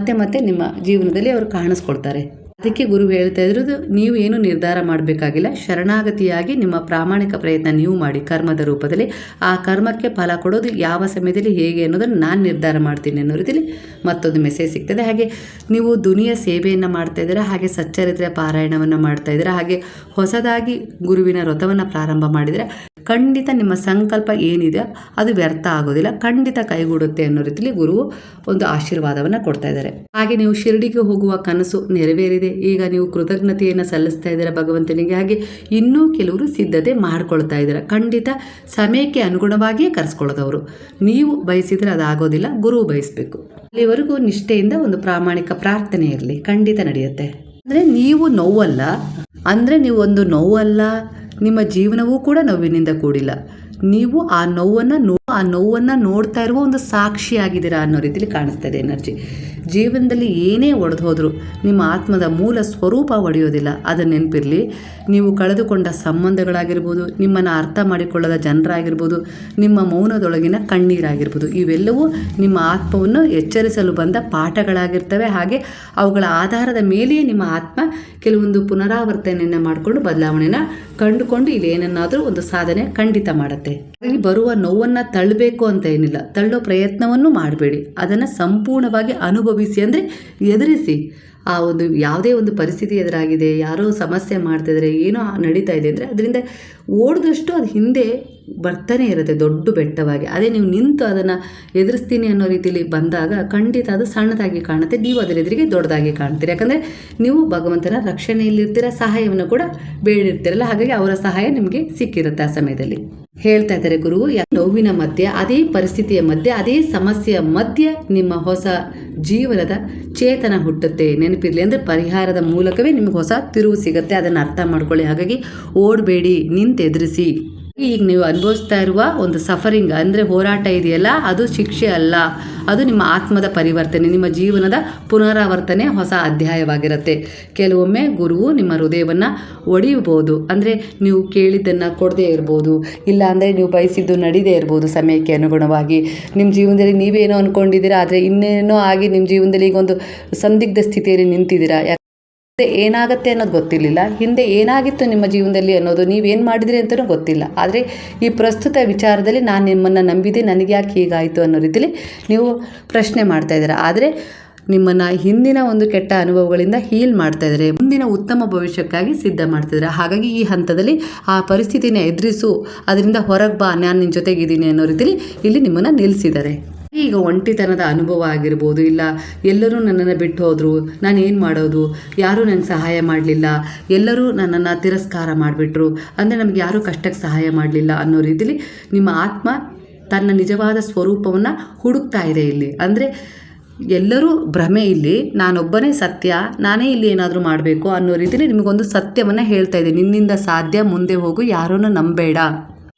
ಮತ್ತೆ ನಿಮ್ಮ ಜೀವನದಲ್ಲಿ ಅವರು ಕಾಣಿಸ್ಕೊಳ್ತಾರೆ. ಅದಕ್ಕೆ ಗುರು ಹೇಳ್ತಾ ಇರೋದು, ನೀವು ಏನು ನಿರ್ಧಾರ ಮಾಡಬೇಕಾಗಿಲ್ಲ, ಶರಣಾಗತಿಯಾಗಿ ನಿಮ್ಮ ಪ್ರಾಮಾಣಿಕ ಪ್ರಯತ್ನ ನೀವು ಮಾಡಿ ಕರ್ಮದ ರೂಪದಲ್ಲಿ. ಆ ಕರ್ಮಕ್ಕೆ ಫಲ ಕೊಡೋದು ಯಾವ ಸಮಯದಲ್ಲಿ ಹೇಗೆ ಅನ್ನೋದನ್ನು ನಾನು ನಿರ್ಧಾರ ಮಾಡ್ತೀನಿ ಅನ್ನೋ ರೀತಿಯಲ್ಲಿ ಮತ್ತೊಂದು ಮೆಸೇಜ್ ಸಿಗ್ತದೆ. ಹಾಗೆ ನೀವು ದುನಿಯ ಸೇವೆಯನ್ನು ಮಾಡ್ತಾ ಇದ್ದೀರಾ, ಹಾಗೆ ಸಚ್ಚರಿತ್ರೆ ಪಾರಾಯಣವನ್ನು ಮಾಡ್ತಾ ಇದ್ದೀರಾ, ಹಾಗೆ ಹೊಸದಾಗಿ ಗುರುವಿನ ವ್ರತವನ್ನು ಪ್ರಾರಂಭ ಮಾಡಿದರೆ ಖಂಡಿತ ನಿಮ್ಮ ಸಂಕಲ್ಪ ಏನಿದೆ ಅದು ವ್ಯರ್ಥ ಆಗೋದಿಲ್ಲ, ಖಂಡಿತ ಕೈಗೂಡುತ್ತೆ ಅನ್ನೋ ರೀತಿಯಲ್ಲಿ ಗುರುವು ಒಂದು ಆಶೀರ್ವಾದವನ್ನು ಕೊಡ್ತಾ ಇದ್ದಾರೆ. ಹಾಗೆ ನೀವು ಶಿರಡಿಗೆ ಹೋಗುವ ಕನಸು ನೆರವೇರಿದೆ. ಈಗ ನೀವು ಕೃತಜ್ಞತೆಯನ್ನು ಸಲ್ಲಿಸ್ತಾ ಇದ್ದೀರಾ ಭಗವಂತನಿಗೆ. ಹಾಗೆ ಇನ್ನೂ ಕೆಲವರು ಸಿದ್ಧತೆ ಮಾಡ್ಕೊಳ್ತಾ ಇದ್ದೀರಾ. ಖಂಡಿತ ಸಮಯಕ್ಕೆ ಅನುಗುಣವಾಗಿಯೇ ಕರೆಸ್ಕೊಳ್ಳೋದವರು. ನೀವು ಬಯಸಿದರೆ ಅದಾಗೋದಿಲ್ಲ, ಗುರು ಬಯಸಬೇಕು. ಅಲ್ಲಿವರೆಗೂ ನಿಷ್ಠೆಯಿಂದ ಒಂದು ಪ್ರಾಮಾಣಿಕ ಪ್ರಾರ್ಥನೆ ಇರಲಿ, ಖಂಡಿತ ನಡೆಯುತ್ತೆ. ಅಂದರೆ ನೀವು ನೋವಲ್ಲ, ಅಂದರೆ ನೀವು ಒಂದು ನೋವಲ್ಲ, ನಿಮ್ಮ ಜೀವನವೂ ಕೂಡ ನೋವಿನಿಂದ ಕೂಡಿಲ್ಲ. ನೀವು ಆ ನೋವನ್ನು ನೋಡ್ತಾ ಇರುವ ಒಂದು ಸಾಕ್ಷಿಯಾಗಿದ್ದೀರಾ ಅನ್ನೋ ರೀತಿಯಲ್ಲಿ ಕಾಣಿಸ್ತಾ ಇದೆ ಎನರ್ಜಿ. ಜೀವನದಲ್ಲಿ ಏನೇ ಒಡೆದು ಹೋದರೂ ನಿಮ್ಮ ಆತ್ಮದ ಮೂಲ ಸ್ವರೂಪ ಒಡೆಯೋದಿಲ್ಲ. ಅದನ್ನು ನೆನಪಿರಲಿ. ನೀವು ಕಳೆದುಕೊಂಡ ಸಂಬಂಧಗಳಾಗಿರ್ಬೋದು, ನಿಮ್ಮನ್ನು ಅರ್ಥ ಮಾಡಿಕೊಳ್ಳದ ಜನರಾಗಿರ್ಬೋದು, ನಿಮ್ಮ ಮೌನದೊಳಗಿನ ಕಣ್ಣೀರಾಗಿರ್ಬೋದು, ಇವೆಲ್ಲವೂ ನಿಮ್ಮ ಆತ್ಮವನ್ನು ಎಚ್ಚರಿಸಲು ಬಂದ ಪಾಠಗಳಾಗಿರ್ತವೆ. ಹಾಗೆ ಅವುಗಳ ಆಧಾರದ ಮೇಲೆಯೇ ನಿಮ್ಮ ಆತ್ಮ ಕೆಲವೊಂದು ಪುನರಾವರ್ತನೆಯನ್ನು ಮಾಡಿಕೊಂಡು ಬದಲಾವಣೆನ ಕಂಡುಕೊಂಡು ಇಲ್ಲಿ ಏನನ್ನಾದರೂ ಒಂದು ಸಾಧನೆ ಖಂಡಿತ ಮಾಡುತ್ತೆ. ಇಲ್ಲಿ ಬರುವ ನೋವನ್ನು ತಳ್ಳಬೇಕು ಅಂತ ಏನಿಲ್ಲ, ತಳ್ಳೋ ಪ್ರಯತ್ನವನ್ನು ಮಾಡಬೇಡಿ. ಅದನ್ನು ಸಂಪೂರ್ಣವಾಗಿ ಅನುಭವಿಸಿ, ಅಂದರೆ ಎದುರಿಸಿ. ಆ ಒಂದು ಯಾವುದೇ ಒಂದು ಪರಿಸ್ಥಿತಿ ಎದುರಾಗಿದೆ, ಯಾರೋ ಸಮಸ್ಯೆ ಮಾಡ್ತಿದ್ರೆ, ಏನೋ ನಡೀತಾ ಇದೆ ಅಂದರೆ ಅದರಿಂದ ಓಡಿದಷ್ಟು ಅದು ಹಿಂದೆ ಬರ್ತಾನೆ ಇರುತ್ತೆ ದೊಡ್ಡ ಬೆಟ್ಟವಾಗಿ. ಅದೇ ನೀವು ನಿಂತು ಅದನ್ನು ಎದುರಿಸ್ತೀನಿ ಅನ್ನೋ ರೀತಿಯಲ್ಲಿ ಬಂದಾಗ ಖಂಡಿತ ಅದು ಸಣ್ಣದಾಗಿ ಕಾಣುತ್ತೆ, ನೀವು ಅದರ ಎದುರಿಗೆ ದೊಡ್ಡದಾಗಿ ಕಾಣ್ತೀರಿ. ಯಾಕಂದರೆ ನೀವು ಭಗವಂತನ ರಕ್ಷಣೆಯಲ್ಲಿರ್ತೀರ, ಸಹಾಯವನ್ನು ಕೂಡ ಬೇಡಿರ್ತೀರಲ್ಲ, ಹಾಗಾಗಿ ಅವರ ಸಹಾಯ ನಿಮಗೆ ಸಿಕ್ಕಿರುತ್ತೆ ಆ ಸಮಯದಲ್ಲಿ. ಹೇಳ್ತಾ ಇದ್ದಾರೆ ಗುರು, ನೋವಿನ ಮಧ್ಯೆ, ಅದೇ ಪರಿಸ್ಥಿತಿಯ ಮಧ್ಯೆ, ಅದೇ ಸಮಸ್ಯೆಯ ಮಧ್ಯೆ ನಿಮ್ಮ ಹೊಸ ಜೀವನದ ಚೇತನ ಹುಟ್ಟುತ್ತೆ. ನೆನಪಿರಲಿ, ಅಂದರೆ ಪರಿಹಾರದ ಮೂಲಕವೇ ನಿಮಗೆ ಹೊಸ ತಿರುವು ಸಿಗುತ್ತೆ. ಅದನ್ನು ಅರ್ಥ ಮಾಡ್ಕೊಳ್ಳಿ. ಹಾಗಾಗಿ ಓಡಬೇಡಿ, ನಿಂತು ಎದುರಿಸಿ. ಈಗ ನೀವು ಅನುಭವಿಸ್ತಾ ಇರುವ ಒಂದು ಸಫರಿಂಗ್ ಅಂದರೆ ಹೋರಾಟ ಇದೆಯಲ್ಲ, ಅದು ಶಿಕ್ಷೆ ಅಲ್ಲ, ಅದು ನಿಮ್ಮ ಆತ್ಮದ ಪರಿವರ್ತನೆ, ನಿಮ್ಮ ಜೀವನದ ಪುನರಾವರ್ತನೆ, ಹೊಸ ಅಧ್ಯಾಯವಾಗಿರುತ್ತೆ. ಕೆಲವೊಮ್ಮೆ ಗುರುವು ನಿಮ್ಮ ಹೃದಯವನ್ನು ಒಡೆಯಬಹುದು. ಅಂದರೆ ನೀವು ಕೇಳಿದ್ದನ್ನು ಕೊಡದೇ ಇರ್ಬೋದು, ಇಲ್ಲ ಅಂದರೆ ನೀವು ಬಯಸಿದ್ದು ನಡೀದೇ ಇರ್ಬೋದು. ಸಮಯಕ್ಕೆ ಅನುಗುಣವಾಗಿ ನಿಮ್ಮ ಜೀವನದಲ್ಲಿ ನೀವೇನೋ ಅಂದ್ಕೊಂಡಿದ್ದೀರಾ, ಆದರೆ ಇನ್ನೇನೋ ಆಗಿ ನಿಮ್ಮ ಜೀವನದಲ್ಲಿ ಈಗ ಒಂದು ಸಂದಿಗ್ಧ ಸ್ಥಿತಿಯಲ್ಲಿ ನಿಂತಿದ್ದೀರಾ. ಏನಾಗುತ್ತೆ ಅನ್ನೋದು ಗೊತ್ತಿರಲಿಲ್ಲ, ಹಿಂದೆ ಏನಾಗಿತ್ತು ನಿಮ್ಮ ಜೀವನದಲ್ಲಿ ಅನ್ನೋದು, ನೀವೇನು ಮಾಡಿದ್ರಿ ಅಂತಲೂ ಗೊತ್ತಿಲ್ಲ. ಆದರೆ ಈ ಪ್ರಸ್ತುತ ವಿಚಾರದಲ್ಲಿ ನಾನು ನಿಮ್ಮನ್ನು ನಂಬಿದೆ, ನನಗೆ ಯಾಕೆ ಹೀಗಾಯಿತು ಅನ್ನೋ ರೀತಿಯಲ್ಲಿ ನೀವು ಪ್ರಶ್ನೆ ಮಾಡ್ತಾ ಇದ್ದೀರಾ. ಆದರೆ ನಿಮ್ಮನ್ನು ಹಿಂದಿನ ಒಂದು ಕೆಟ್ಟ ಅನುಭವಗಳಿಂದ ಹೀಲ್ ಮಾಡ್ತಾ ಇದ್ದಾರೆ, ಮುಂದಿನ ಉತ್ತಮ ಭವಿಷ್ಯಕ್ಕಾಗಿ ಸಿದ್ಧ ಮಾಡ್ತಿದ್ದಾರೆ. ಹಾಗಾಗಿ ಈ ಹಂತದಲ್ಲಿ ಆ ಪರಿಸ್ಥಿತಿನ ಎದುರಿಸು, ಅದರಿಂದ ಹೊರಗೆ ಬಾ, ನಾನು ನಿನ್ನ ಜೊತೆಗಿದ್ದೀನಿ ಅನ್ನೋ ರೀತಿಯಲ್ಲಿ ಇಲ್ಲಿ ನಿಮ್ಮನ್ನು ನಿಲ್ಲಿಸಿದ್ದಾರೆ. ಈಗ ಒಂಟಿತನದ ಅನುಭವ ಆಗಿರ್ಬೋದು, ಇಲ್ಲ ಎಲ್ಲರೂ ನನ್ನನ್ನು ಬಿಟ್ಟು ಹೋದರು, ನಾನು ಏನು ಮಾಡೋದು, ಯಾರೂ ನನಗೆ ಸಹಾಯ ಮಾಡಲಿಲ್ಲ, ಎಲ್ಲರೂ ನನ್ನನ್ನು ತಿರಸ್ಕಾರ ಮಾಡಿಬಿಟ್ರು, ಅಂದರೆ ನಮಗೆ ಯಾರೂ ಕಷ್ಟಕ್ಕೆ ಸಹಾಯ ಮಾಡಲಿಲ್ಲ ಅನ್ನೋ ರೀತಿಯಲ್ಲಿ ನಿಮ್ಮ ಆತ್ಮ ತನ್ನ ನಿಜವಾದ ಸ್ವರೂಪವನ್ನು ಹುಡುಕ್ತಾ ಇದೆ ಇಲ್ಲಿ. ಅಂದರೆ ಎಲ್ಲರೂ ಭ್ರಮೆ, ಇಲ್ಲಿ ನಾನೊಬ್ಬನೇ ಸತ್ಯ, ನಾನೇ ಇಲ್ಲಿ ಏನಾದರೂ ಮಾಡಬೇಕು ಅನ್ನೋ ರೀತಿಯಲ್ಲಿ ನಿಮಗೊಂದು ಸತ್ಯವನ್ನು ಹೇಳ್ತಾ ಇದೆ. ನಿನ್ನಿಂದ ಸಾಧ್ಯ, ಮುಂದೆ ಹೋಗು, ಯಾರನ್ನೂ ನಂಬೇಡ.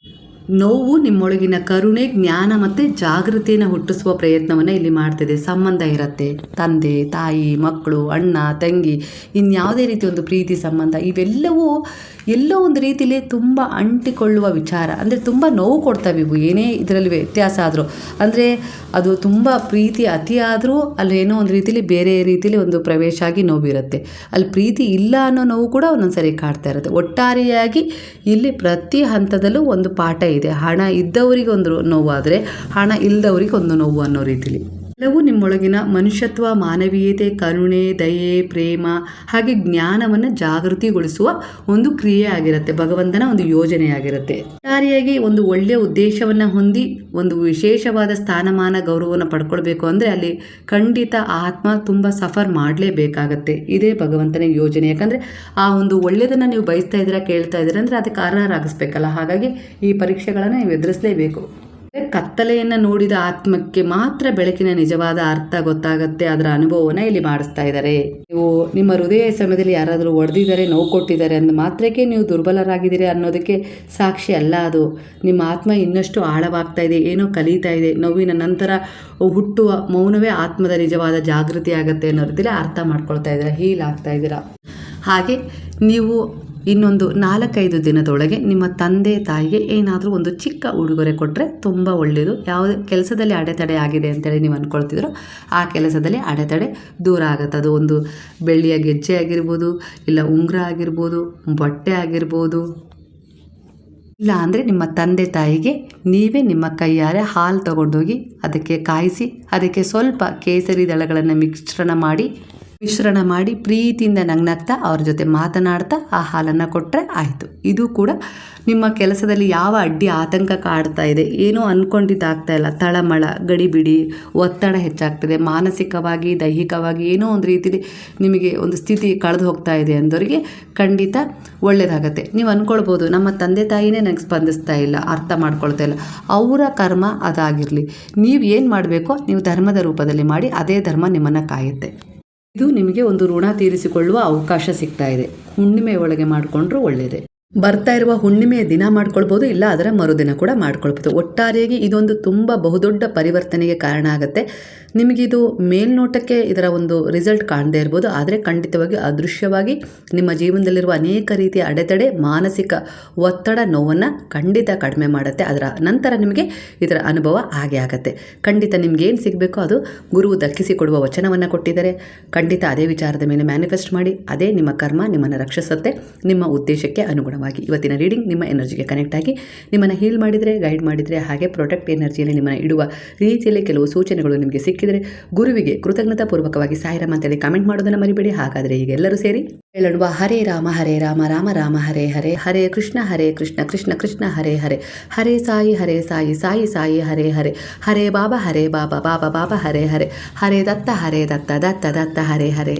ನೋವು ನಿಮ್ಮೊಳಗಿನ ಕರುಣೆ, ಜ್ಞಾನ ಮತ್ತು ಜಾಗೃತಿಯನ್ನು ಹುಟ್ಟಿಸುವ ಪ್ರಯತ್ನವನ್ನು ಇಲ್ಲಿ ಮಾಡ್ತಿದೆ. ಸಂಬಂಧ ಇರುತ್ತೆ, ತಂದೆ ತಾಯಿ, ಮಕ್ಕಳು, ಅಣ್ಣ ತಂಗಿ, ಇನ್ಯಾವುದೇ ರೀತಿ ಒಂದು ಪ್ರೀತಿ ಸಂಬಂಧ, ಇವೆಲ್ಲವೂ ಎಲ್ಲೋ ಒಂದು ರೀತಿಯಲ್ಲಿ ತುಂಬ ಅಂಟಿಕೊಳ್ಳುವ ವಿಚಾರ. ಅಂದರೆ ತುಂಬ ನೋವು ಕೊಡ್ತವೆ ಇವು, ಏನೇ ಇದರಲ್ಲಿ ವ್ಯತ್ಯಾಸ ಆದರೂ. ಅಂದರೆ ಅದು ತುಂಬ ಪ್ರೀತಿ ಅತಿ ಆದರೂ ಅಲ್ಲಿ ಏನೋ ಒಂದು ರೀತಿಯಲ್ಲಿ ಬೇರೆ ರೀತಿಯಲ್ಲಿ ಒಂದು ಪ್ರವೇಶ ಆಗಿ ನೋವಿರುತ್ತೆ. ಅಲ್ಲಿ ಪ್ರೀತಿ ಇಲ್ಲ ಅನ್ನೋ ನೋವು ಕೂಡ ಒಂದೊಂದು ಸರಿ ಕಾಡ್ತಾ ಇರುತ್ತೆ. ಒಟ್ಟಾರೆಯಾಗಿ ಇಲ್ಲಿ ಪ್ರತಿ ಹಂತದಲ್ಲೂ ಒಂದು ಪಾಠ ಇದೆ. ಹಣ ಇದ್ದವರಿಗೆ ಒಂದು ನೋವಾದರೆ ಹಣ ಇಲ್ಲದವರಿಗೆ ಒಂದು ನೋವು ಅನ್ನೋ ರೀತಿಲಿ ಎಲ್ಲವೂ ನಿಮ್ಮೊಳಗಿನ ಮನುಷ್ಯತ್ವ, ಮಾನವೀಯತೆ, ಕರುಣೆ, ದಯೆ, ಪ್ರೇಮ ಹಾಗೆ ಜ್ಞಾನವನ್ನು ಜಾಗೃತಿಗೊಳಿಸುವ ಒಂದು ಕ್ರಿಯೆ ಆಗಿರುತ್ತೆ, ಭಗವಂತನ ಒಂದು ಯೋಜನೆಯಾಗಿರುತ್ತೆ. ಒಟ್ಟಾರೆಯಾಗಿ ಒಂದು ಒಳ್ಳೆಯ ಉದ್ದೇಶವನ್ನು ಹೊಂದಿ ಒಂದು ವಿಶೇಷವಾದ ಸ್ಥಾನಮಾನ, ಗೌರವವನ್ನು ಪಡ್ಕೊಳ್ಬೇಕು ಅಂದರೆ ಅಲ್ಲಿ ಖಂಡಿತ ಆತ್ಮ ತುಂಬ ಸಫರ್ ಮಾಡಲೇಬೇಕಾಗತ್ತೆ. ಇದೇ ಭಗವಂತನ ಯೋಜನೆ. ಯಾಕಂದರೆ ಆ ಒಂದು ಒಳ್ಳೆಯದನ್ನು ನೀವು ಬಯಸ್ತಾ ಇದ್ದೀರಾ, ಕೇಳ್ತಾ ಇದ್ದೀರಾ ಅಂದರೆ ಅದಕ್ಕೆ ಅರ್ಹರಾಗಿಸ್ಬೇಕಲ್ಲ. ಹಾಗಾಗಿ ಈ ಪರೀಕ್ಷೆಗಳನ್ನು ನೀವು ಎದುರಿಸಲೇಬೇಕು. ಕತ್ತಲೆಯನ್ನು ನೋಡಿದ ಆತ್ಮಕ್ಕೆ ಮಾತ್ರ ಬೆಳಕಿನ ನಿಜವಾದ ಅರ್ಥ ಗೊತ್ತಾಗುತ್ತೆ. ಅದರ ಅನುಭವವನ್ನು ಇಲ್ಲಿ ಮಾಡಿಸ್ತಾ ಇದ್ದಾರೆ. ನೀವು ನಿಮ್ಮ ಹೃದಯ ಸಮಯದಲ್ಲಿ ಯಾರಾದರೂ ಹೊಡೆದಿದ್ದಾರೆ, ನೋವು ಕೊಟ್ಟಿದ್ದಾರೆ ಅಂದ ಮಾತ್ರಕ್ಕೆ ನೀವು ದುರ್ಬಲರಾಗಿದ್ದೀರಿ ಅನ್ನೋದಕ್ಕೆ ಸಾಕ್ಷಿ ಅಲ್ಲ ಅದು. ನಿಮ್ಮ ಆತ್ಮ ಇನ್ನಷ್ಟು ಆಳವಾಗ್ತಾ ಇದೆ, ಏನೋ ಕಲಿತಾ ಇದೆ. ನೋವಿನ ನಂತರ ಹುಟ್ಟುವ ಮೌನವೇ ಆತ್ಮದ ನಿಜವಾದ ಜಾಗೃತಿ ಆಗುತ್ತೆ ಅನ್ನೋ ರೀತಿಯಲ್ಲಿ ಅರ್ಥ ಮಾಡ್ಕೊಳ್ತಾ ಇದ್ದೀರಾ, ಹೀಲ್ ಆಗ್ತಾ ಇದ್ದೀರಾ. ಹಾಗೆ ನೀವು ಇನ್ನೊಂದು 4-5 ದಿನದೊಳಗೆ ನಿಮ್ಮ ತಂದೆ ತಾಯಿಗೆ ಏನಾದರೂ ಒಂದು ಚಿಕ್ಕ ಉಡುಗೊರೆ ಕೊಟ್ಟರೆ ತುಂಬ ಒಳ್ಳೆಯದು. ಯಾವುದೇ ಕೆಲಸದಲ್ಲಿ ಅಡೆತಡೆ ಆಗಿದೆ ಅಂತೇಳಿ ನೀವು ಅಂದ್ಕೊಳ್ತಿದ್ರು, ಆ ಕೆಲಸದಲ್ಲಿ ಅಡೆತಡೆ ದೂರ ಆಗುತ್ತೆ. ಅದು ಒಂದು ಬೆಳ್ಳಿಯ ಗೆಜ್ಜೆ ಆಗಿರ್ಬೋದು, ಇಲ್ಲ ಉಂಗುರ ಆಗಿರ್ಬೋದು, ಬಟ್ಟೆ ಆಗಿರ್ಬೋದು, ಇಲ್ಲ ಅಂದರೆ ನಿಮ್ಮ ತಂದೆ ತಾಯಿಗೆ ನೀವೇ ನಿಮ್ಮ ಕೈಯಾರೆ ಹಾಲು ತಗೊಂಡೋಗಿ ಅದಕ್ಕೆ ಕಾಯಿಸಿ ಅದಕ್ಕೆ ಸ್ವಲ್ಪ ಕೇಸರಿ ದಳಗಳನ್ನು ಮಿಶ್ರಣ ಮಾಡಿ ಮಿಶ್ರಣ ಮಾಡಿ ಪ್ರೀತಿಯಿಂದ ನಗ್ನಗ್ತಾ ಅವ್ರ ಜೊತೆ ಮಾತನಾಡ್ತಾ ಆ ಹಾಲನ್ನು ಕೊಟ್ಟರೆ ಆಯಿತು. ಇದು ಕೂಡ ನಿಮ್ಮ ಕೆಲಸದಲ್ಲಿ ಯಾವ ಅಡ್ಡಿ ಆತಂಕ ಕಾಡ್ತಾ ಇದೆ, ಏನೋ ಅಂದ್ಕೊಂಡಿದ್ದಾಗ್ತಾ ಇಲ್ಲ, ತಳಮಳ, ಗಡಿಬಿಡಿ, ಒತ್ತಡ ಹೆಚ್ಚಾಗ್ತದೆ, ಮಾನಸಿಕವಾಗಿ ದೈಹಿಕವಾಗಿ ಏನೋ ಒಂದು ರೀತಿಯಲ್ಲಿ ನಿಮಗೆ ಒಂದು ಸ್ಥಿತಿ ಕಳೆದು ಹೋಗ್ತಾ ಇದೆ ಅಂದವರಿಗೆ ಖಂಡಿತ ಒಳ್ಳೆಯದಾಗತ್ತೆ. ನೀವು ಅಂದ್ಕೊಳ್ಬೋದು ನಮ್ಮ ತಂದೆ ತಾಯಿನೇ ನನಗೆ ಸ್ಪಂದಿಸ್ತಾ ಇಲ್ಲ, ಅರ್ಥ ಮಾಡ್ಕೊಳ್ತಾ ಇಲ್ಲ, ಅವರ ಕರ್ಮ ಅದಾಗಿರಲಿ. ನೀವು ಏನು ಮಾಡಬೇಕೋ ನೀವು ಧರ್ಮದ ರೂಪದಲ್ಲಿ ಮಾಡಿ, ಅದೇ ಧರ್ಮ ನಿಮ್ಮನ್ನು ಕಾಯುತ್ತೆ. ಇದು ನಿಮಗೆ ಒಂದು ಋಣ ತೀರಿಸಿಕೊಳ್ಳುವ ಅವಕಾಶ ಸಿಗ್ತಾ ಇದೆ. ಹುಣ್ಣಿಮೆ ಒಳಗೆ ಮಾಡಿಕೊಂಡ್ರೂ ಒಳ್ಳೆಯದೇ. ಬರ್ತಾ ಇರುವ ಹುಣ್ಣಿಮೆಯ ದಿನ ಮಾಡ್ಕೊಳ್ಬೋದು, ಇಲ್ಲ ಅದರ ಮರುದಿನ ಕೂಡ ಮಾಡ್ಕೊಳ್ಬೋದು. ಒಟ್ಟಾರೆಯಾಗಿ ಇದೊಂದು ತುಂಬ ಬಹುದೊಡ್ಡ ಪರಿವರ್ತನೆಗೆ ಕಾರಣ ಆಗುತ್ತೆ. ನಿಮಗಿದು ಮೇಲ್ನೋಟಕ್ಕೆ ಇದರ ಒಂದು ರಿಸಲ್ಟ್ ಕಾಣದೇ ಇರ್ಬೋದು, ಆದರೆ ಖಂಡಿತವಾಗಿ ಅದೃಶ್ಯವಾಗಿ ನಿಮ್ಮ ಜೀವನದಲ್ಲಿರುವ ಅನೇಕ ರೀತಿಯ ಅಡೆತಡೆ, ಮಾನಸಿಕ ಒತ್ತಡ, ನೋವನ್ನು ಖಂಡಿತ ಕಡಿಮೆ ಮಾಡುತ್ತೆ. ಅದರ ನಂತರ ನಿಮಗೆ ಇದರ ಅನುಭವ ಹಾಗೆ ಆಗುತ್ತೆ. ಖಂಡಿತ ನಿಮ್ಗೆ ಏನು ಸಿಗಬೇಕೋ ಅದು ಗುರುವು ದಕ್ಕಿಸಿಕೊಡುವ ವಚನವನ್ನು ಕೊಟ್ಟಿದ್ದಾರೆ. ಖಂಡಿತ ಅದೇ ವಿಚಾರದ ಮೇಲೆ ಮ್ಯಾನಿಫೆಸ್ಟ್ ಮಾಡಿ, ಅದೇ ನಿಮ್ಮ ಕರ್ಮ ನಿಮ್ಮನ್ನು ರಕ್ಷಿಸುತ್ತೆ ನಿಮ್ಮ ಉದ್ದೇಶಕ್ಕೆ ಅನುಗುಣವಾಗಿ. ಇವತ್ತಿನ ರೀಡಿಂಗ್ ನಿಮ್ಮ ಎನರ್ಜಿಗೆ ಕನೆಕ್ಟ್ ಆಗಿ ನಿಮ್ಮನ್ನು ಹೀಲ್ ಮಾಡಿದರೆ, ಗೈಡ್ ಮಾಡಿದರೆ, ಹಾಗೆ ಪ್ರೊಟೆಕ್ಟ್ ಎನರ್ಜಿಯಲ್ಲಿ ನಿಮ್ಮನ್ನು ಇಡುವ ರೀತಿಯಲ್ಲಿ ಕೆಲವು ಸೂಚನೆಗಳು ನಿಮಗೆ ಸಿಕ್ಕಿದರೆ ಗುರುವಿಗೆ ಕೃತಜ್ಞತಾಪೂರ್ವಕವಾಗಿ ಸಾಯಿರಾಮ್ ಅಂತೇಳಿ ಕಾಮೆಂಟ್ ಮಾಡೋದನ್ನು ಮರಿಬೇಡಿ. ಹಾಗಾದರೆ ಈಗ ಎಲ್ಲರೂ ಸೇರಿ ಹೇಳೋಣ, ಹರೇ ರಾಮ ರಾಮ ರಾಮ ಹರೇ ಹರೇ, ಹರೇ ಕೃಷ್ಣ ಕೃಷ್ಣ ಕೃಷ್ಣ ಹರೇ ಹರೇ, ಹರೇ ಸಾಯಿ ಸಾಯಿ ಸಾಯಿ ಹರೇ ಹರೇ, ಹರೇ ಬಾಬಾ ಬಾಬಾ ಬಾಬಾ ಹರೇ ಹರೇ, ಹರೇ ದತ್ತ ದತ್ತ ದತ್ತ ಹರೇ ಹರೇ.